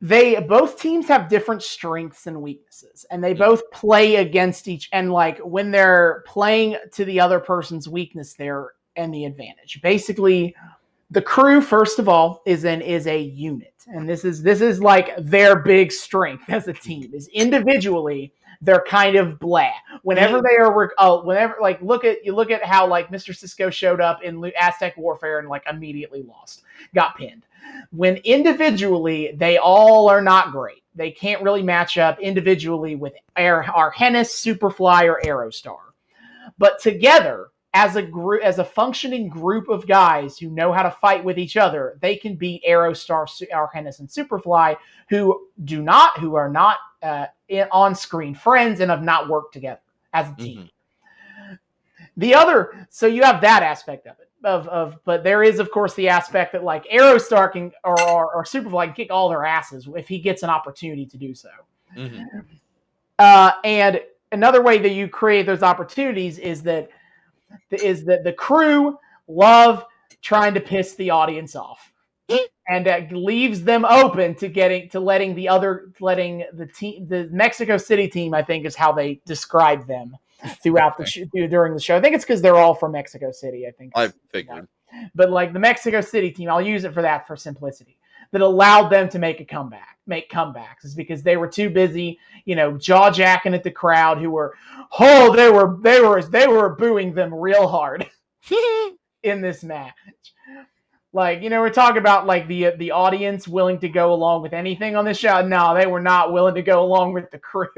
both teams have different strengths and weaknesses, and they both play against each. And like when they're playing to the other person's weakness, they're in the advantage. Basically, the crew, first of all, is a unit, and this is like their big strength as a team. Is individually they're kind of blah. Whenever they are, look at how like Mr. Cisco showed up in Aztec Warfare and like immediately lost, got pinned. When individually they all are not great. They can't really match up individually with Arhennis, Superfly, or Aerostar. But together, as a functioning group of guys who know how to fight with each other, they can beat Aerostar, Arhennis, and Superfly, who are not on-screen friends and have not worked together as a team. Mm-hmm. So you have that aspect of it. But there is, of course, the aspect that like Aerostar can or Superfly can kick all their asses if he gets an opportunity to do so. Mm-hmm. And another way that you create those opportunities is that the crew love trying to piss the audience off, and leaves them open to letting the Mexico City team, I think is how they describe them throughout during the show. I think it's because they're all from Mexico City. I think I figured. but like the Mexico City team, I'll use it for that for simplicity. That allowed them to make comebacks, is because they were too busy, jaw jacking at the crowd, who were, they were booing them real hard in this match. Like, we're talking about like the audience willing to go along with anything on this show. No, they were not willing to go along with the crew.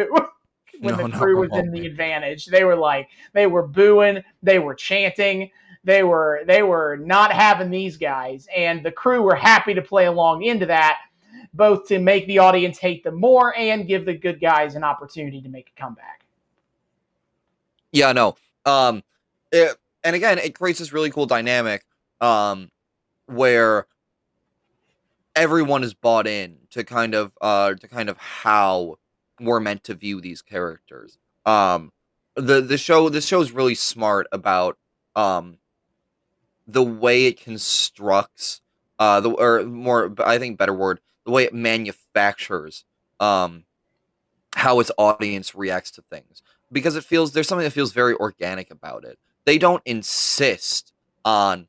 When the crew was in the advantage, they were booing, they were chanting, they were not having these guys, and the crew were happy to play along into that, both to make the audience hate them more and give the good guys an opportunity to make a comeback. Yeah, no. And again, it creates this really cool dynamic where everyone is bought in to kind of how we're meant to view these characters. This show is really smart about the way it constructs or more, I think better word, the way it manufactures how its audience reacts to things, because there's something that feels very organic about it. They don't insist on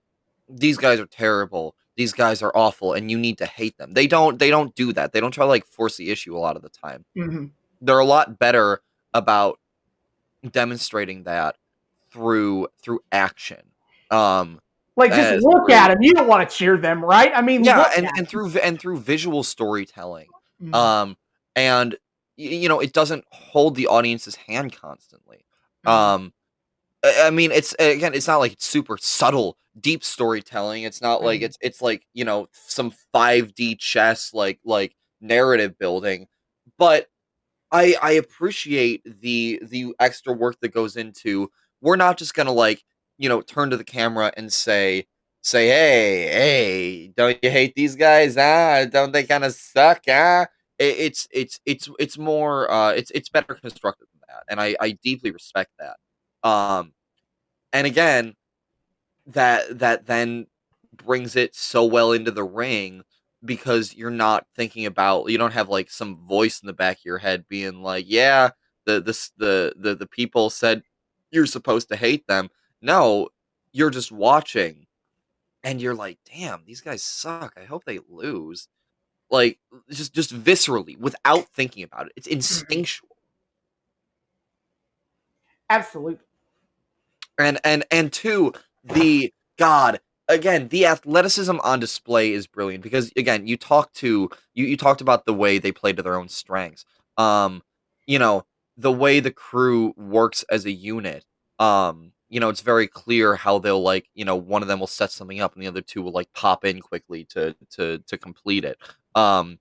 these guys are terrible, these guys are awful, and you need to hate them. They don't do that. They don't try to like force the issue a lot of the time. Mm-hmm. They're a lot better about demonstrating that through action. Like, just look at them. You don't want to cheer them, right? I mean, yeah, and through visual storytelling. Mm-hmm. And it doesn't hold the audience's hand constantly. Mm-hmm. I mean, it's not like it's super subtle, deep storytelling. It's not like it's like, some 5D chess like narrative building. But I appreciate the extra work that goes into, we're not just gonna like, turn to the camera and say, hey, don't you hate these guys? Don't they kind of suck? It's more it's better constructed than that, and I deeply respect that. And again, that then brings it so well into the ring, because you don't have like some voice in the back of your head being like, yeah, the people said you're supposed to hate them. No, you're just watching and you're like, damn, these guys suck, I hope they lose. Like, just viscerally, without thinking about it. It's instinctual. Absolutely. And two, the God, again, the athleticism on display is brilliant, because again, you talked about the way they play to their own strengths. The way the crew works as a unit. It's very clear how they'll like, one of them will set something up and the other two will like pop in quickly to complete it. And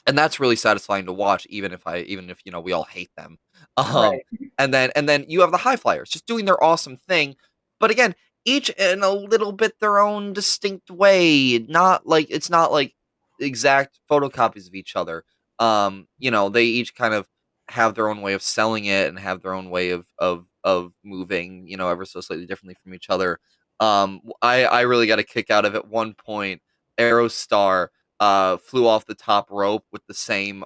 that's really satisfying to watch, even if we all hate them. Right. And then you have the high flyers just doing their awesome thing, but again, each in a little bit their own distinct way. It's not like exact photocopies of each other. They each kind of have their own way of selling it and have their own way of moving, ever so slightly differently from each other. I really got a kick out of at one point. Aerostar flew off the top rope with the same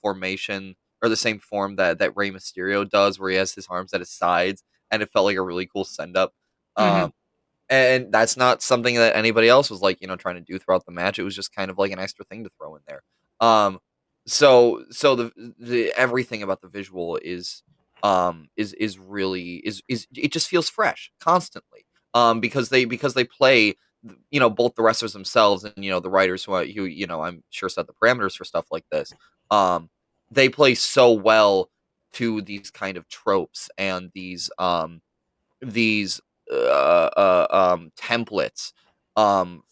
formation, or the same form that Rey Mysterio does, where he has his arms at his sides, and it felt like a really cool send up. And that's not something that anybody else was like, trying to do throughout the match. It was just kind of like an extra thing to throw in there. So the everything about the visual is really it just feels fresh constantly. Because they play, both the wrestlers themselves and the writers who I'm sure set the parameters for stuff like this. They play so well to these kind of tropes and these templates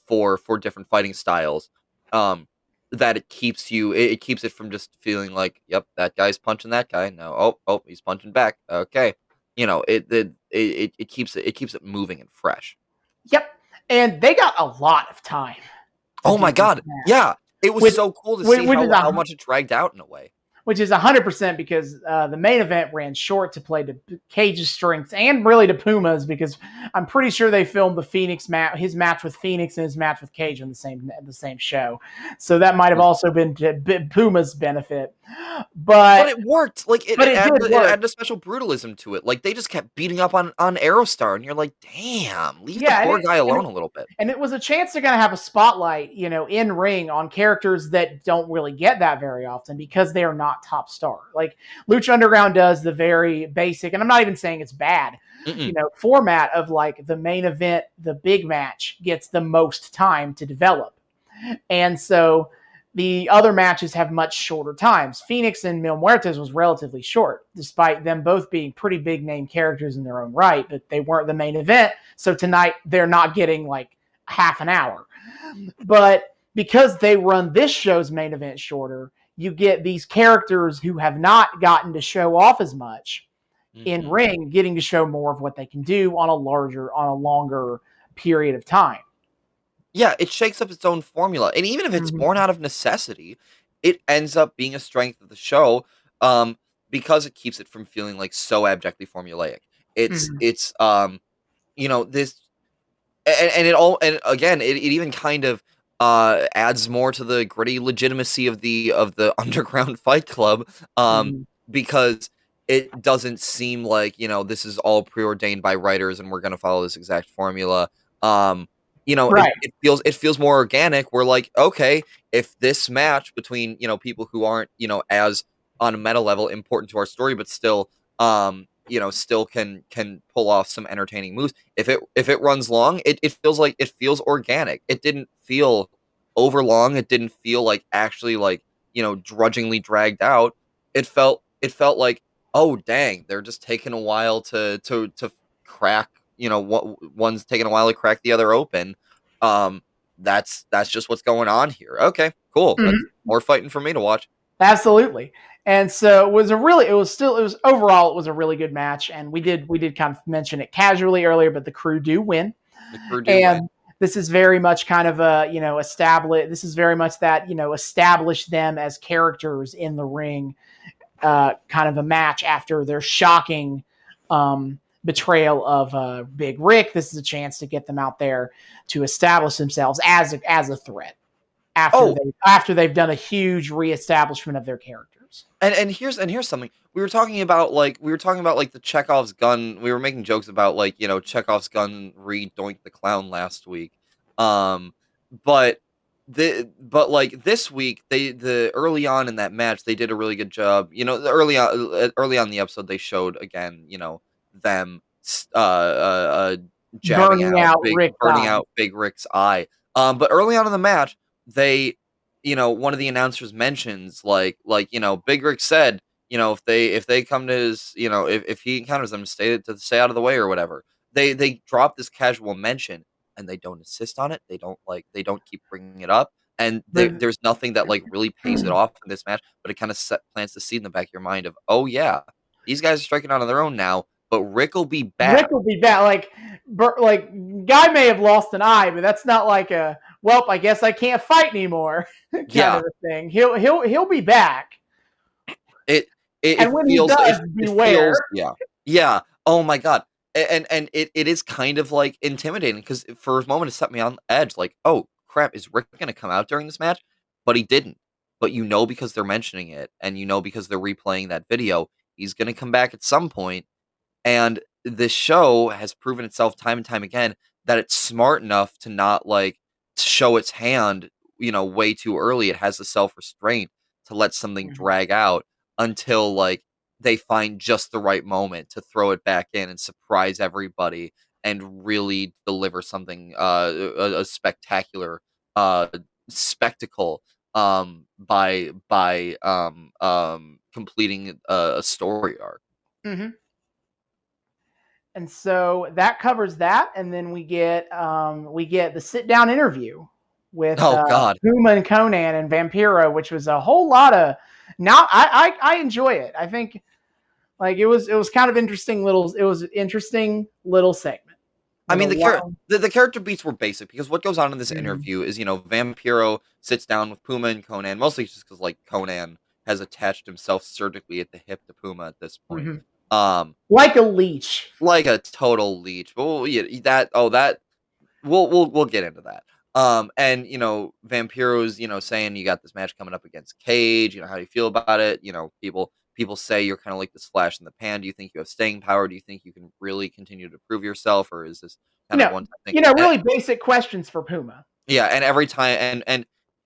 for different fighting styles, that it keeps it from just feeling like, yep, that guy's punching that guy, no, oh, he's punching back, okay. It keeps it moving and fresh. Yep. And they got a lot of time. Oh my God. Yeah. It was so cool to see how much it dragged out in a way. which is 100% because the main event ran short to play to Cage's strengths and really to Puma's, because I'm pretty sure they filmed the Phoenix his match with Phoenix and his match with Cage on the same show. So that might have also been to Puma's benefit. But But it worked. Like but it it did added, it work. added a special brutalism to it. Like they just kept beating up on Aerostar, and you're like, damn, leave the Yeah, poor guy alone a little bit. and it was a chance to kind of have a spotlight, in ring on characters that don't really get that very often because they are not top star. Like Lucha Underground does the very basic, and I'm not even saying it's bad, Mm-mm. format of like the main event, the big match gets the most time to develop. And so the other matches have much shorter times. Phoenix and Mil Muertes was relatively short, despite them both being pretty big name characters in their own right, but they weren't the main event. So tonight they're not getting like half an hour. But because they run this show's main event shorter, you get these characters who have not gotten to show off as much in Mm-hmm. ring, getting to show more of what they can do on a longer period of time. Yeah, it shakes up its own formula, and even if it's Mm-hmm. born out of necessity, it ends up being a strength of the show, um, because it keeps it from feeling like so abjectly formulaic. It's Mm-hmm. it's this, and it all, and again, it even kind of adds more to the gritty legitimacy of the underground fight club, Mm-hmm. because it doesn't seem like, this is all preordained by writers and we're going to follow this exact formula. um Right. it feels more organic. We're like, okay, if this match between, people who aren't, as on a meta level important to our story, but still, still can pull off some entertaining moves. If it runs long, it feels like it feels organic. It didn't feel over long. It didn't feel like actually like, drudgingly dragged out. It felt like, oh dang, they're just taking a while to crack, one's taking a while to crack the other open. Um, that's just what's going on here. Okay, cool. That's Mm-hmm. more fighting for me to watch. Absolutely. And so it was overall, it was a really good match. And we did kind of mention it casually earlier, but the crew do win. The crew do win. And this is very much kind of this is very much that, establish them as characters in the ring, kind of a match after their shocking, betrayal of Big Rick. This is a chance to get them out there to establish themselves as a threat Oh, after they've done a huge reestablishment of their characters. and here's something. We were talking about like the Chekhov's gun. We were making jokes about, like, Chekhov's gun re Doink the Clown last week. Um but like this week, the early on in that match they did a really good job. Early on in the episode they showed again, them jabbing Burning out out big Rick's burning eye. out Big Rick's eye. But early on in the match, they one of the announcers mentions, Big Rick said, if they come to his, if he encounters them, stay out of the way or whatever. They drop this casual mention, and they don't insist on it. They don't keep bringing it up, and But there's nothing that like really pays it off in this match, but it kind of plants the seed in the back of your mind of, oh yeah, these guys are striking out on their own now, but Rick will be Rick back. will be back. Guy may have lost an eye, but that's not like a, well, I guess I can't fight anymore kind Yeah, of a thing. He'll be back, it it, and it when he feels does, it beware. feels yeah, yeah. Oh my god. And it is kind of like intimidating, because for a moment it set me on edge, like, oh crap, is Rick gonna come out during this match? But he didn't. But because they're mentioning it, and because they're replaying that video, he's gonna come back at some point. And this show has proven itself time and time again that it's smart enough to not like show its hand, way too early. It has the self-restraint to let something Mhm. drag out until like they find just the right moment to throw it back in and surprise everybody and really deliver something, a spectacular uh spectacle, by completing a story arc. Mhm. And so that covers that, and then we get the sit down interview with Oh god. Puma and Conan and Vampiro, which was a whole lot of. Now I enjoy it. I think like it was kind of interesting little. It was an interesting little segment I with a mean, lot. the character beats were basic, because what goes on in this Mhm. interview is, Vampiro sits down with Puma and Conan, mostly just because like Conan has attached himself surgically at the hip to Puma at this point. Mhm. Um, Like a leech. like a total leech. But that we'll get into that. And Vampiro's saying you got this match coming up against Cage. How do you feel about it? People say you're kind of like this flash in the pan. Do you think you have staying power? Do you think you can really continue to prove yourself, or is this You kind of know, one time thing? really basic questions for Puma. Yeah, and every time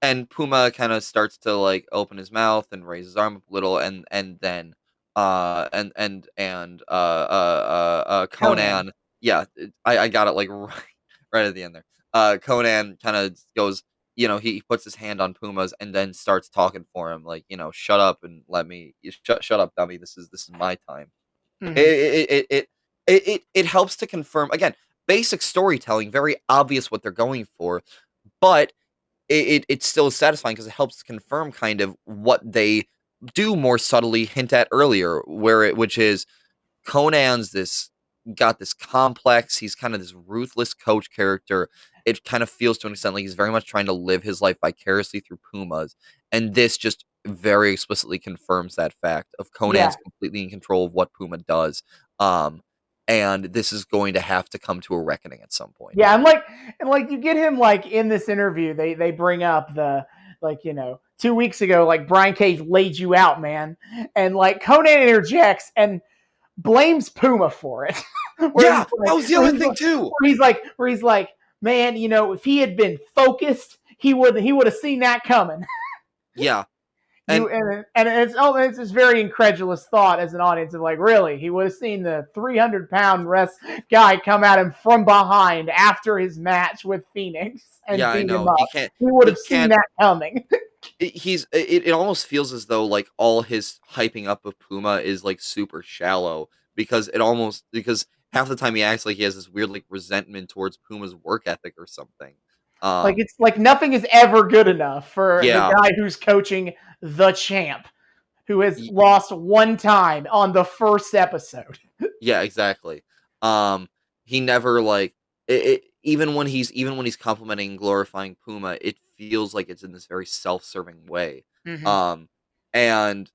and Puma kind of starts to like open his mouth and raise his arm up a little, and then Conan. Conan, yeah, I got it like right at the end there. Conan kind of goes, he puts his hand on Puma's and then starts talking for him, like, shut up and let me shut up, dummy. This is my time. Mhm. It helps to confirm again basic storytelling, very obvious what they're going for, but it still is satisfying because it helps confirm kind of what they do more subtly hint at earlier, which is Conan's got this complex. He's kind of this ruthless coach character. It kind of feels to an extent like he's very much trying to live his life vicariously through Puma's, and this just very explicitly confirms that fact of Yeah. Conan's completely in control of what Puma does. Um, and this is going to have to come to a reckoning at some point. Yeah, and you get him like in this interview, they bring up the 2 weeks ago, like Brian Cage laid you out, man. And like Conan interjects and blames Puma for it. Yeah, that was the other thing too. Where he's like, man, if he had been focused, he would have seen that coming. Yeah. And it's this very incredulous thought as an audience of like, really, he would have seen the 300-pound guy come at him from behind after his match with Phoenix and Yeah, I beat him know. up. He can't. He would He have seen can't. that coming. It almost feels as though like all his hyping up of Puma is like super shallow because half the time he acts like he has this weird like resentment towards Puma's work ethic or something. Like Um, it's like nothing is ever good enough for the yeah, guy who's coaching the champ, who has y- lost one time on the first episode. yeah, exactly. He never like even when he's complimenting and glorifying Puma, it feels like it's in this very self-serving way. Mm-hmm. Um, and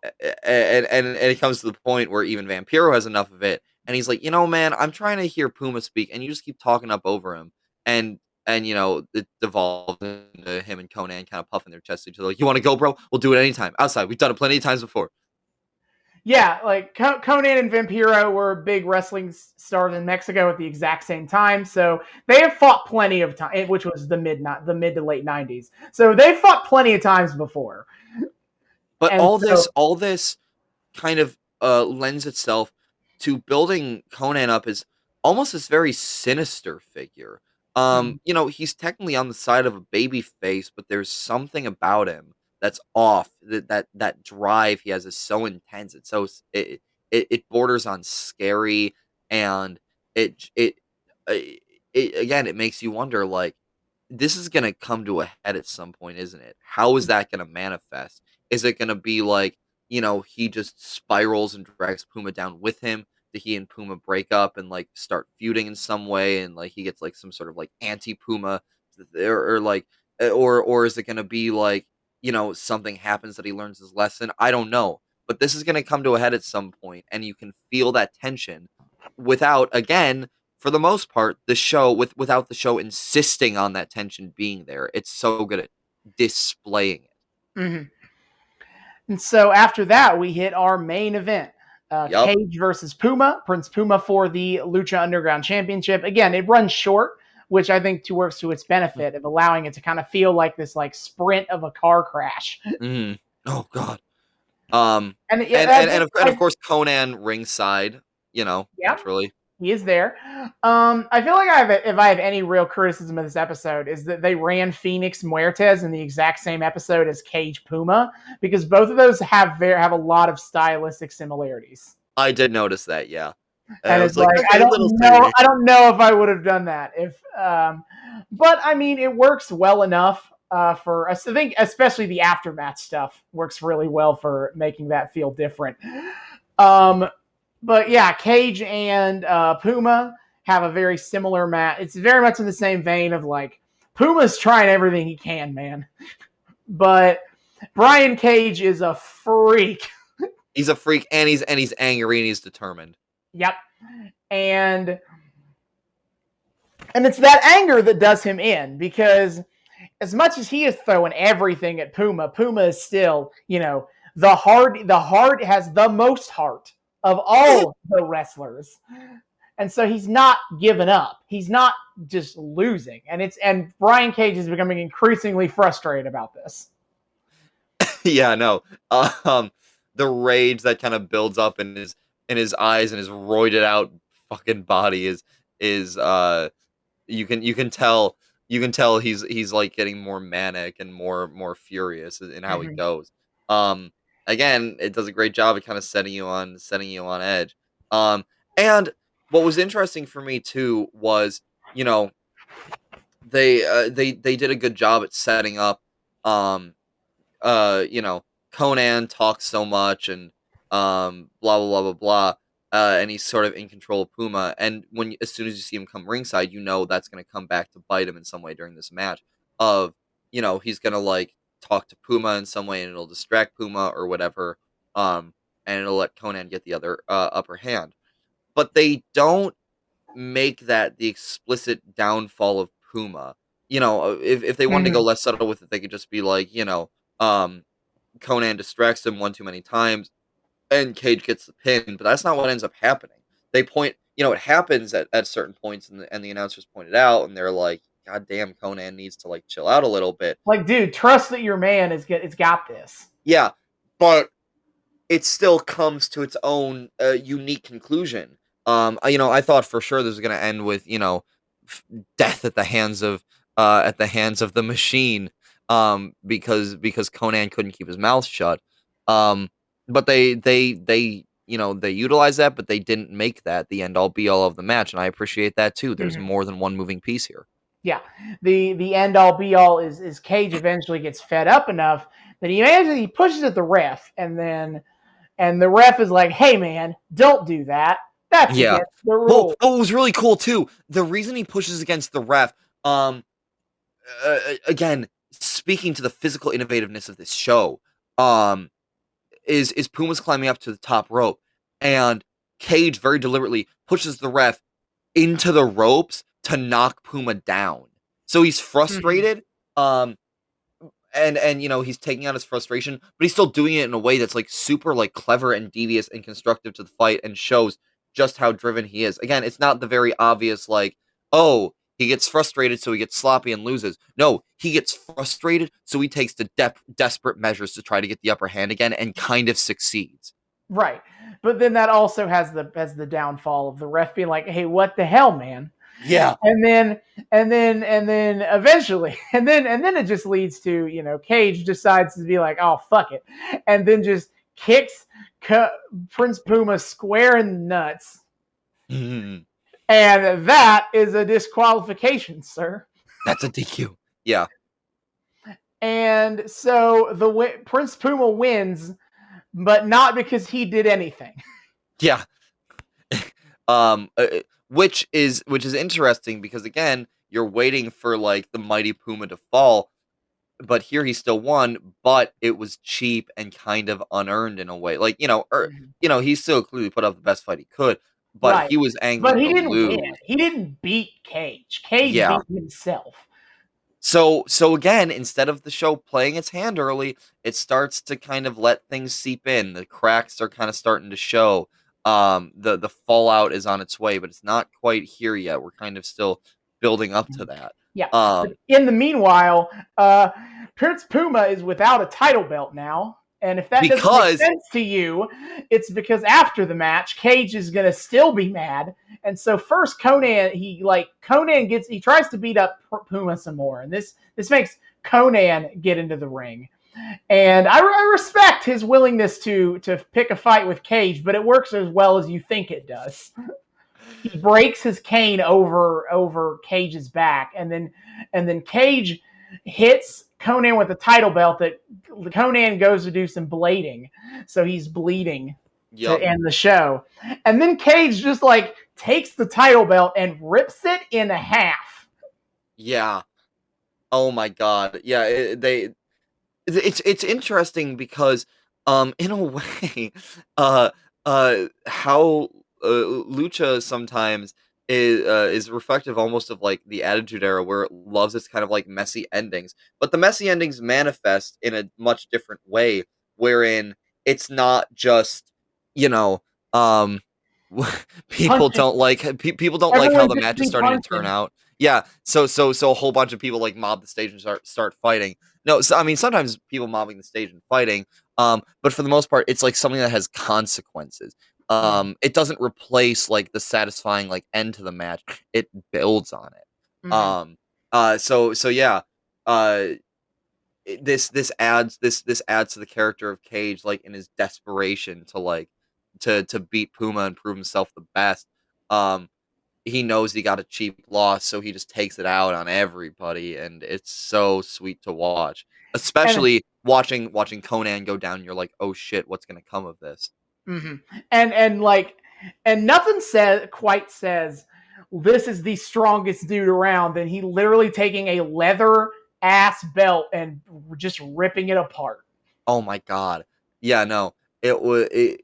and it comes to the point where even Vampiro has enough of it, and he's like, man, I'm trying to hear Puma speak, and you just keep talking up over him, and it devolved into him and Conan kind of puffing their chests at each other, like, you want to go, bro? We'll do it anytime outside. We've done it plenty of times before. Yeah, like Conan and Vampiro were big wrestling stars in Mexico at the exact same time, so they have fought plenty of time, which was the mid to late '90s. So they fought plenty of times before, But and all this kind of lends itself to building Conan up as almost this very sinister figure. He's technically on the side of a baby face, but there's something about him that's off. That drive he has is so intense. It's so it borders on scary, and it it, it again it makes you wonder like this is gonna come to a head at some point, isn't it? How is that gonna manifest? Is it gonna be like, he just spirals and drags Puma down with him? Do he and Puma break up and like start feuding in some way, and like he gets like some sort of like anti Puma, or like, or is it gonna be like, something happens that he learns his lesson? I don't know, but this is gonna come to a head at some point, and you can feel that tension without again for the most part, without the show insisting on that tension being there. It's so good at displaying it. Mhm. And so after that, we hit our main event. Yep. Cage versus Puma, Prince Puma for the Lucha Underground Championship. Again, it runs short, which I think works to its benefit of allowing it to kind of feel like this like sprint of a car crash. Mm. Oh God. Um, And and of course Conan ringside. yeah, Naturally. he is there. I feel like if I have any real criticism of this episode is that they ran Phoenix Muertes in the exact same episode as Cage Puma because both of those have a lot of stylistic similarities. I did notice that. Yeah. And I it's was like, like okay, little theory. I don't know if I would have done that but I mean it works well enough for us. I think especially the aftermath stuff works really well for making that feel different. But yeah, Cage and Puma have a very similar match. It's very much in the same vein of like Puma's trying everything he can, man. But Brian Cage is a freak. He's a freak, and he's angry, and he's determined. Yep. And it's that anger that does him in, because as much as he is throwing everything at Puma, Puma is still, the heart has the most heart of all the wrestlers. And so he's not giving up. He's not just losing. And Brian Cage is becoming increasingly frustrated about this. Yeah, no. The rage that kind of builds up in his eyes and his roided out fucking body is you can tell he's like getting more manic and more furious in how he Mm-hmm. goes. Again, it does a great job of kind of setting you on edge. And what was interesting for me too was, you know, they did a good job at setting up you know, Conan talks so much and blah blah blah blah blah, and he's sort of in control of Puma. And as soon as you see him come ringside, you know that's going to come back to bite him in some way during this match. Of he's going to like talk to Puma in some way, and it'll distract Puma or whatever, and it'll let Conan get the other upper hand. But they don't make that the explicit downfall of Puma. If they wanted to Mm-hmm. go less subtle with it, they could just be like, um, Conan distracts him one too many times, and Cage gets the pin. But that's not what ends up happening. They point, it happens at certain points, and the announcers point it out, and they're like, "God damn, Conan needs to like chill out a little bit." Like, dude, trust that your man it's got this. Yeah, but it still comes to its own unique conclusion. I thought for sure this was going to end with death at the hands of the machine, because Conan couldn't keep his mouth shut. But they utilize that, but they didn't make that the end all be all of the match, and I appreciate that too. There's Mm-hmm. more than one moving piece here. Yeah, the end all be all is Cage eventually gets fed up enough that he pushes at the ref, and the ref is like, "Hey man, don't do that. That's Yeah. against the Well, rules." what was really cool too, the reason he pushes against the ref, again, speaking to the physical innovativeness of this show, um, is Puma's climbing up to the top rope, and Cage very deliberately pushes the ref into the ropes to knock Puma down. So he's Mm-hmm. frustrated, and he's taking out his frustration, but he's still doing it in a way that's like super like clever and devious and constructive to the fight, and shows just how driven he is. Again, it's not the very obvious like, oh, he gets frustrated so he gets sloppy and loses. No, he gets frustrated so he takes the desperate measures to try to get the upper hand again, and kind of succeeds. Right, but then that also has the downfall of the ref being like, "Hey, what the hell, man?" Yeah. And then eventually, and then it just leads to, Cage decides to be like, "Oh, fuck it," and then just kicks Prince Puma square in the nuts, and that is a disqualification, sir. That's a DQ. Yeah. And so Prince Puma wins, but not because he did anything. Yeah. Which is interesting, because again, you're waiting for like the mighty Puma to fall, but here he still won, but it was cheap and kind of unearned in a way. Like, he still clearly put up the best fight he could, but Right. he was But angling he to didn't win. lose. He didn't beat Cage. Cage Yeah. beat himself. So again, instead of the show playing its hand early, it starts to kind of let things seep in. The cracks are kind of starting to show. The fallout is on its way, but it's not quite here yet. We're kind of still building up to that. Yeah. But in the meanwhile, Prince Puma is without a title belt now. And if that doesn't make sense to you, it's because after the match, Cage is going to still be mad. And so first Conan he tries to beat up Puma some more. And this makes Conan get into the ring. And I respect his willingness to pick a fight with Cage, but it works as well as you think it does. He breaks his cane over Cage's back, and then Cage hits Conan with the title belt. That Conan goes to do some blading, so he's bleeding to end the show. And then Cage just like takes the title belt and rips it in half. Yeah. Oh my god. Yeah. it's interesting because in a way how lucha sometimes is reflective almost of like the Attitude Era, where it loves its kind of like messy endings, but the messy endings manifest in a much different way, wherein it's not just, you know, um people Punching. don't like people don't like how Everyone the just match is be starting to turn punching. out. Yeah, so a whole bunch of people like mob the stage and start fighting. No, so, I mean, sometimes people mobbing the stage and fighting, but for the most part, it's like something that has consequences. Mm-hmm. It doesn't replace like the satisfying like end to the match. It builds on it. Mm-hmm. So yeah, uh, this adds to the character of Cage, like in his desperation to like to beat Puma and prove himself the best. Um, he knows he got a cheap loss, so he just takes it out on everybody, and it's so sweet to watch. And Especially watching Conan go down, you're like, "Oh shit, what's gonna come of this?" mm-hmm. and like and nothing says this is the strongest dude around than he literally taking a leather ass belt and just ripping it apart. Oh my god. Yeah, no. It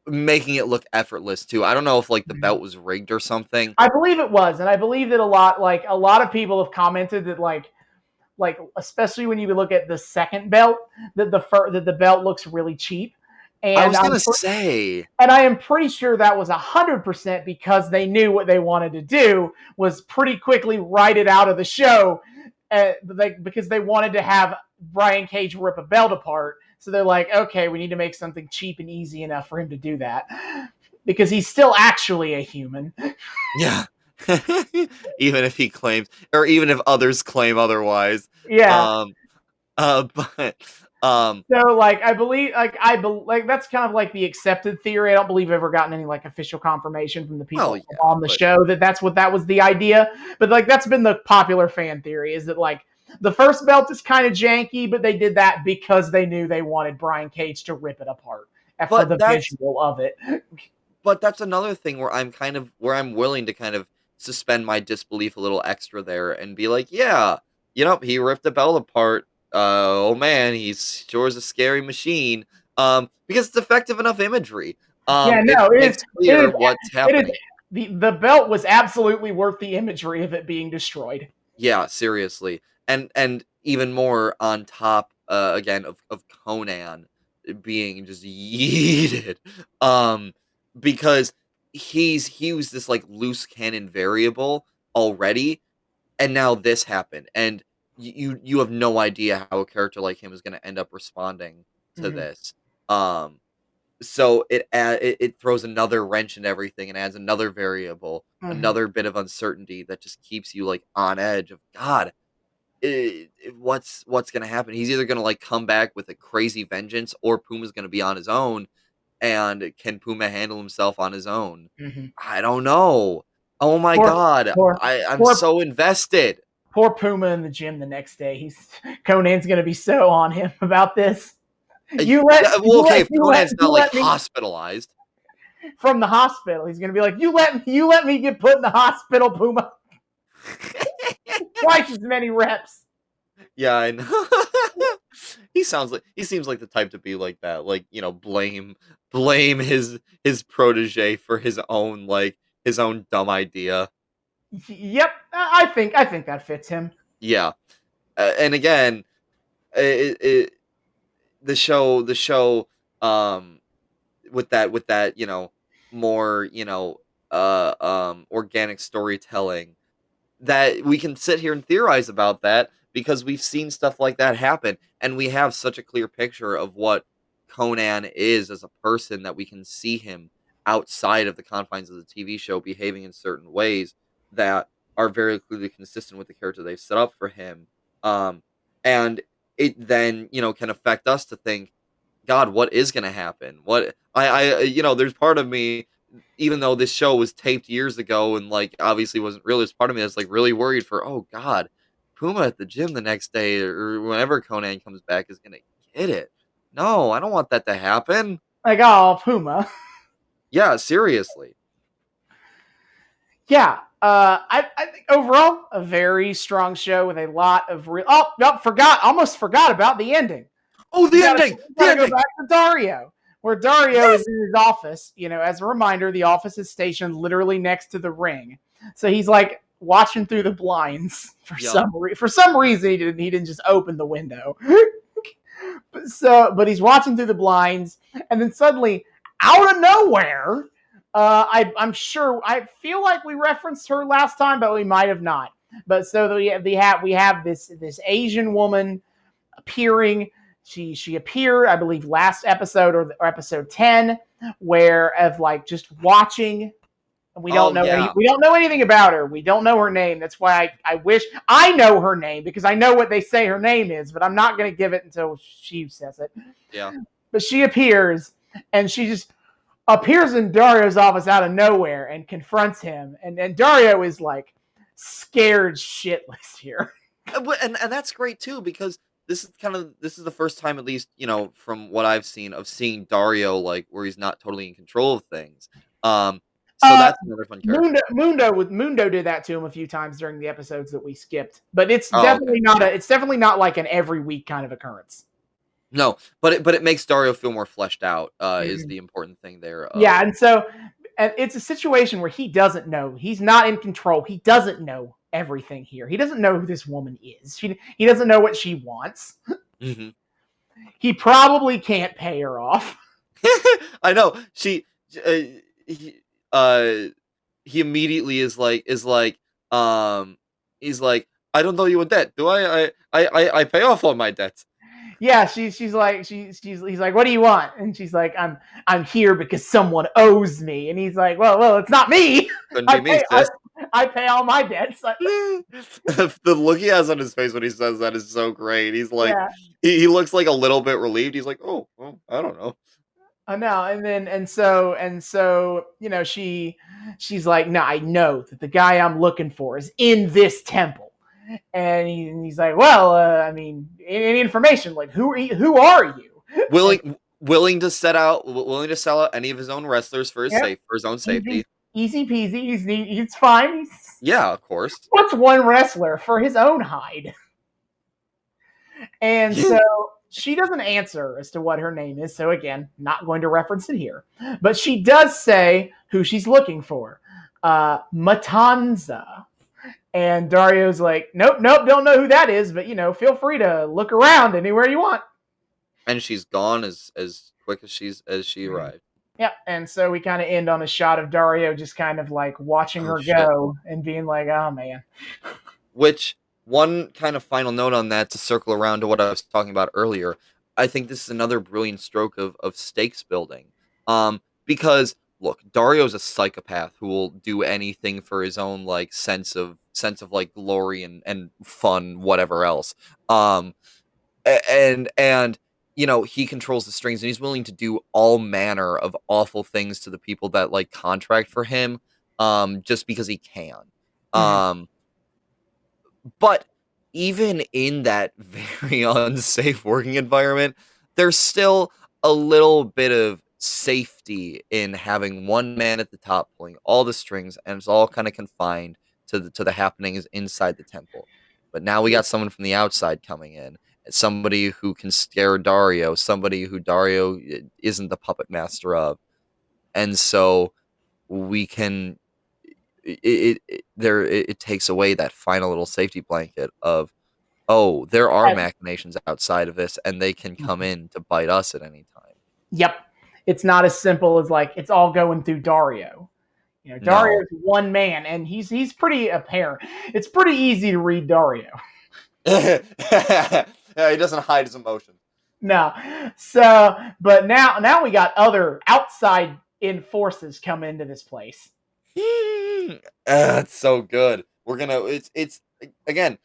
making it look effortless too. I don't know if like the Mhm. belt was rigged or something. I believe it was, and I believe that a lot of people have commented that like especially when you look at the second belt that the belt looks really cheap, I and was gonna say, I am pretty sure that was 100% because they knew what they wanted to do was pretty quickly write it out of the show, because they wanted to have Brian Cage rip a belt apart. So they're like, okay, we need to make something cheap and easy enough for him to do that, because he's still actually a human. yeah. Even if he claims, or even if others claim otherwise. Yeah. Um, but um, So like like that's kind of like the accepted theory. I don't believe I've ever gotten any like official confirmation from the well, people yeah, on the but show that that was the idea. But like that's been the popular fan theory, is that like the first belt is kind of janky, but they did that because they knew they wanted Brian Cage to rip it apart for but the that's visual of it. but that's another thing where I'm willing to kind of suspend my disbelief a little extra there and be like, yeah, he ripped the belt apart. Oh man, he's sure is a scary machine. Because it's effective enough imagery. Yeah, It no, makes it clear is what's it is happening. the belt was absolutely worth the imagery of it being destroyed. Yeah, seriously. And even more on top again of Conan being just yeeted. Um because he was this like loose cannon variable already, and now this happened, and you have no idea how a character like him is going to end up responding to Mm-hmm. this. Um so it throws another wrench in everything and adds another variable, Mm-hmm. another bit of uncertainty that just keeps you like on edge of god, what's gonna happen? He's either gonna like come back with a crazy vengeance, or Puma's gonna be on his own. And can Puma handle himself on his own? Mm-hmm. I don't know. Oh my Poor, god, poor, I'm poor, so invested. poor Puma in the gym the next day. Conan's gonna be so on him about this. Well, okay, if Conan's not You like let me hospitalized. from the hospital. He's gonna be like, you let me get put in the hospital, Puma. Twice as many reps. Yeah, I know. He seems like the type to be like that. Like, blame his protege for his own dumb idea. Yep, I think that fits him. Yeah. And again, it the show um with that, more, organic storytelling, that we can sit here and theorize about that because we've seen stuff like that happen, and we have such a clear picture of what Conan is as a person, that we can see him outside of the confines of the TV show behaving in certain ways that are very clearly consistent with the character they've set up for him. And it then, can affect us to think, God, what is going to happen? There's part of me, even though this show was taped years ago and like obviously wasn't real, there's part of me that's like really worried for, oh God, Puma at the gym the next day or whenever Conan comes back is going to get it. No, I don't want that to happen. Like, oh, Puma. Yeah, seriously. Yeah. I think overall a very strong show with a lot of real. Almost forgot about the ending. Oh, we the gotta ending! we The gotta go ending! back to Dario, where Dario is Yes! in his office. As a reminder, the office is stationed literally next to the ring, so he's like watching through the blinds for Yep. some reason he didn't just open the window. But he's watching through the blinds, and then suddenly, out of nowhere, I'm sure I feel like we referenced her last time, but we might have not. But so we have this Asian woman appearing. She appeared, I believe, last episode or episode 10, where of like just watching. We don't Oh, know yeah. we don't know anything about her. We don't know her name. That's why I wish I know her name, because I know what they say her name is, but I'm not going to give it until she says it. Yeah. But she appears, and she just appears in Dario's office out of nowhere and confronts him, and Dario is like scared shitless here. And that's great too, because this is the first time, at least, from what I've seen, of seeing Dario like where he's not totally in control of things. Um, so Uh, that's another fun character. Mundo did that to him a few times during the episodes that we skipped, but it's Oh, okay. definitely not like an every week kind of occurrence. No, but it makes Dario feel more fleshed out. Is Mhm. the important thing there. Yeah, and it's a situation where he doesn't know. He's not in control. He doesn't know everything here. He doesn't know who this woman is. He doesn't know what she wants. Mhm. He probably can't pay her off. I know. Uh, he, uh, he immediately um, he's like, I don't know you a debt. Do I pay off all my debts. Yeah, she's like he's like, what do you want? And she's like, I'm here because someone owes me. And he's like, well, it's not me. Couldn't I be me, pay sis. I pay all my debts. The look he has on his face when he says that is so great. He's like, Yeah, he looks like a little bit relieved. He's like, oh, well, I don't know. I know. And so she's like, no, I know that the guy I'm looking for is in this temple. And he's like, well, I mean, any information, like who are you? And Willing to sell out any of his own wrestlers for yeah, his own easy, safety. easy peasy. He's fine. Yeah, of course. What's one wrestler for his own hide? And so she doesn't answer as to what her name is. So again, not going to reference it here. But she does say who she's looking for. Matanza. And Dario's like, nope, don't know who that is, but feel free to look around anywhere you want. And she's gone as quick as she Mhm. arrived. Yep. And so we kind of end on a shot of Dario just kind of like watching Oh her shit. go and being like, oh man. Which, one kind of final note on that, to circle around to what I was talking about earlier, I think this is another brilliant stroke of stakes building. Because look, Dario's a psychopath who will do anything for his own like sense of like glory and fun, whatever else. Um, and he controls the strings, and he's willing to do all manner of awful things to the people that like contract for him, just because he can. Mhm. Um, but even in that very unsafe working environment, there's still a little bit of safety in having one man at the top pulling all the strings, and it's all kind of confined to the happenings inside the temple. But now we got someone from the outside coming in, somebody who can scare Dario, somebody who Dario isn't the puppet master of, and so we can it takes away that final little safety blanket of, oh, there are machinations outside of this, and they can come in to bite us at any time. Yep. It's not as simple as like it's all going through Dario. No. Dario's one man, and he's pretty apparent. It's pretty easy to read Dario. Yeah, he doesn't hide his emotions. No, but now we got other outside in forces come into this place. It's so good. It's again,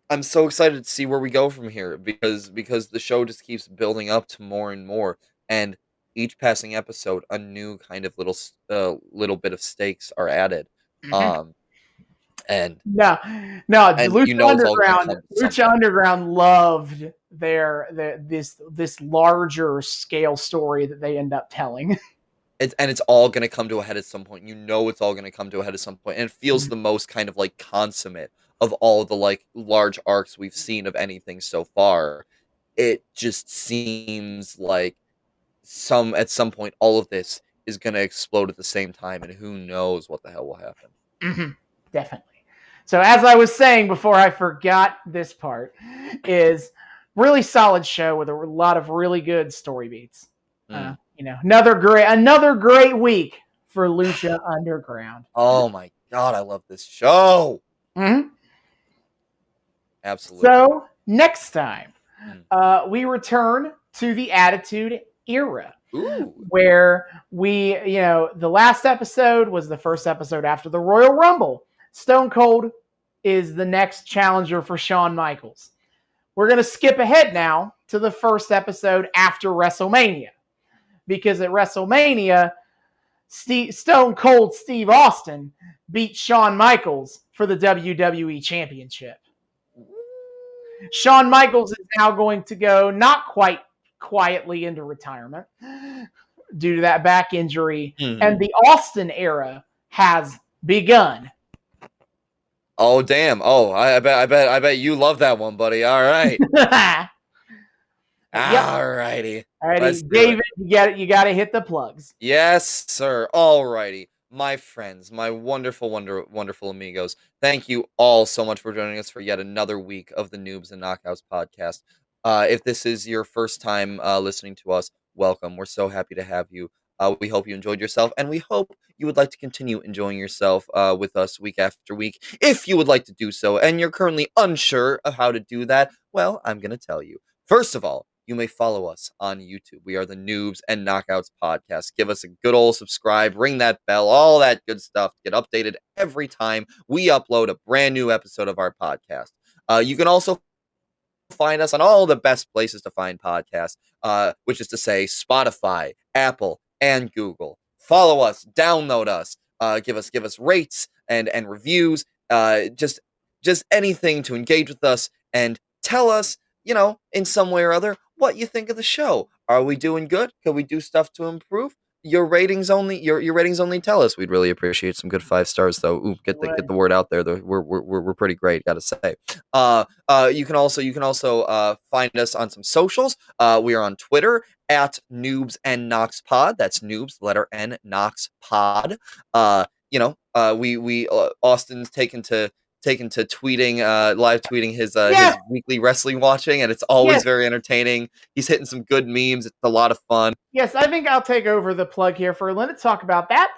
I'm so excited to see where we go from here, because the show just keeps building up to more and more, and each passing episode, a new kind of little bit of stakes are added. Mm-hmm. Um, and No, no, and you know it's all going to come to Lucha something. Underground loved this larger scale story that they end up telling. It's all going to come to a head at some point. You know it's all going to come to a head at some point, and it feels the most kind of like consummate of all the like large arcs we've seen of anything so far. it just seems like at some point all of this is going to explode at the same time, and who knows what the hell will happen. Mm-hmm. Definitely. So as I was saying before I forgot this part, is really solid show with a lot of really good story beats. Another great week for Lucha Underground. Oh my god, I love this show. Mm-hmm. Absolutely. So next time, we return to the Attitude Era. Ooh. Where the last episode was the first episode after the Royal Rumble. Stone Cold is the next challenger for Shawn Michaels. We're going to skip ahead now to the first episode after WrestleMania. Because at WrestleMania, Stone Cold Steve Austin beat Shawn Michaels for the WWE Championship. Shawn Michaels is now going to go not quite quietly into retirement due to that back injury, and the Austin era has begun. Oh damn! Oh, I bet you love that one, buddy. All right. Alrighty. Alrighty, David, you got to hit the plugs. Yes, sir. Alrighty. My friends, my wonderful, wonderful amigos, thank you all so much for joining us for yet another week of the Noobs and Knockouts podcast. If this is your first time listening to us, welcome. We're so happy to have you. We hope you enjoyed yourself, and we hope you would like to continue enjoying yourself with us week after week. If you would like to do so, and you're currently unsure of how to do that, well, I'm going to tell you. First of all, you may follow us on YouTube. We are the Noobs and Knockouts podcast. Give us a good old subscribe, ring that bell, all that good stuff. Get updated every time we upload a brand new episode of our podcast. You can also find us on all the best places to find podcasts, which is to say Spotify, Apple, and Google. Follow us, download us, give us rates and reviews, just anything to engage with us and tell us, in some way or other, what you think of the show. Are we doing good? Can we do stuff to improve? Your ratings only tell us. We'd really appreciate some good 5 stars though. Ooh, get the word out there. We're pretty great, gotta say. You can also find us on some socials. We are on Twitter at Noobs and Knox Pod. That's Noobs, letter N, Knox Pod. Austin's taken to tweeting, live tweeting his weekly wrestling watching, and it's always very entertaining. He's hitting some good memes. It's a lot of fun. Yes, I think I'll take over the plug here for a minute to talk about that.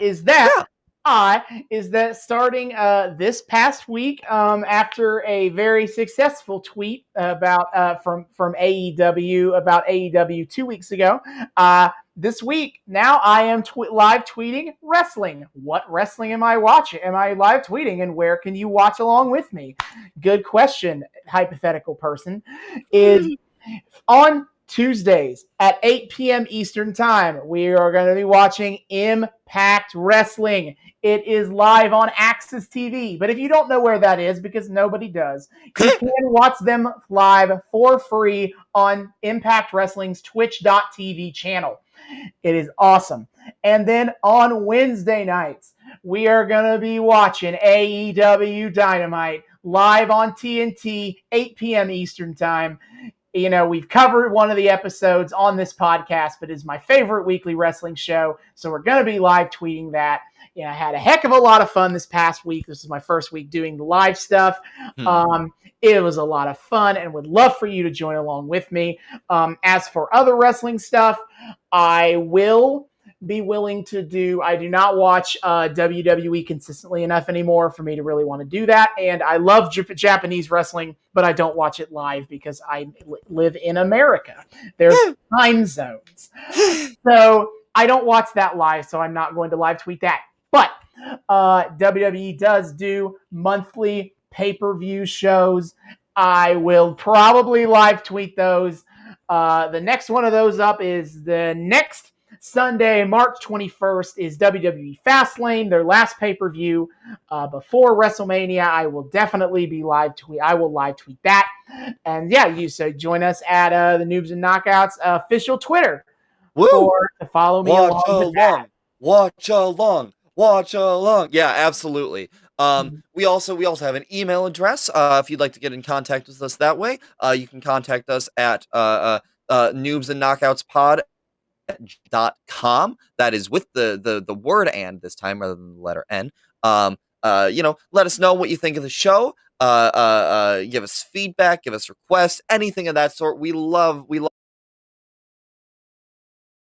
Starting this past week, after a very successful tweet about from AEW about AEW 2 weeks ago, this week now I am live tweeting wrestling. What wrestling am I watching? Am I live tweeting, and where can you watch along with me? Good question, hypothetical person. Is on Tuesdays at 8 p.m. Eastern Time, we are going to be watching Impact Wrestling. It is live on Axis TV. But if you don't know where that is, because nobody does, you can watch them live for free on Impact Wrestling's twitch.tv channel. It is awesome. And then on Wednesday nights, we are going to be watching AEW Dynamite live on TNT, 8 p.m. Eastern Time. We've covered one of the episodes on this podcast, but it's my favorite weekly wrestling show. So we're going to be live tweeting that. I had a heck of a lot of fun this past week. This is my first week doing the live stuff. It was a lot of fun and would love for you to join along with me. As for other wrestling stuff, I will be willing to do. I do not watch WWE consistently enough anymore for me to really want to do that. And I love Japanese wrestling, but I don't watch it live because I live in America. There's time zones. So I don't watch that live, so I'm not going to live tweet that. But WWE does do monthly pay-per-view shows. I will probably live tweet those. The next one of those up is the next Sunday, March 21st, is WWE Fastlane, their last pay-per-view before WrestleMania. I will definitely be live tweet. I will live tweet that. And so join us at the Noobs and Knockouts official Twitter to follow me along with that. Watch along. Watch along. Yeah, absolutely. Mhm. We also have an email address. If you'd like to get in contact with us that way, you can contact us at noobs and knockouts pod.com. That is with the word and this time rather than the letter N. Let us know what you think of the show. Give us feedback, give us requests, anything of that sort. We love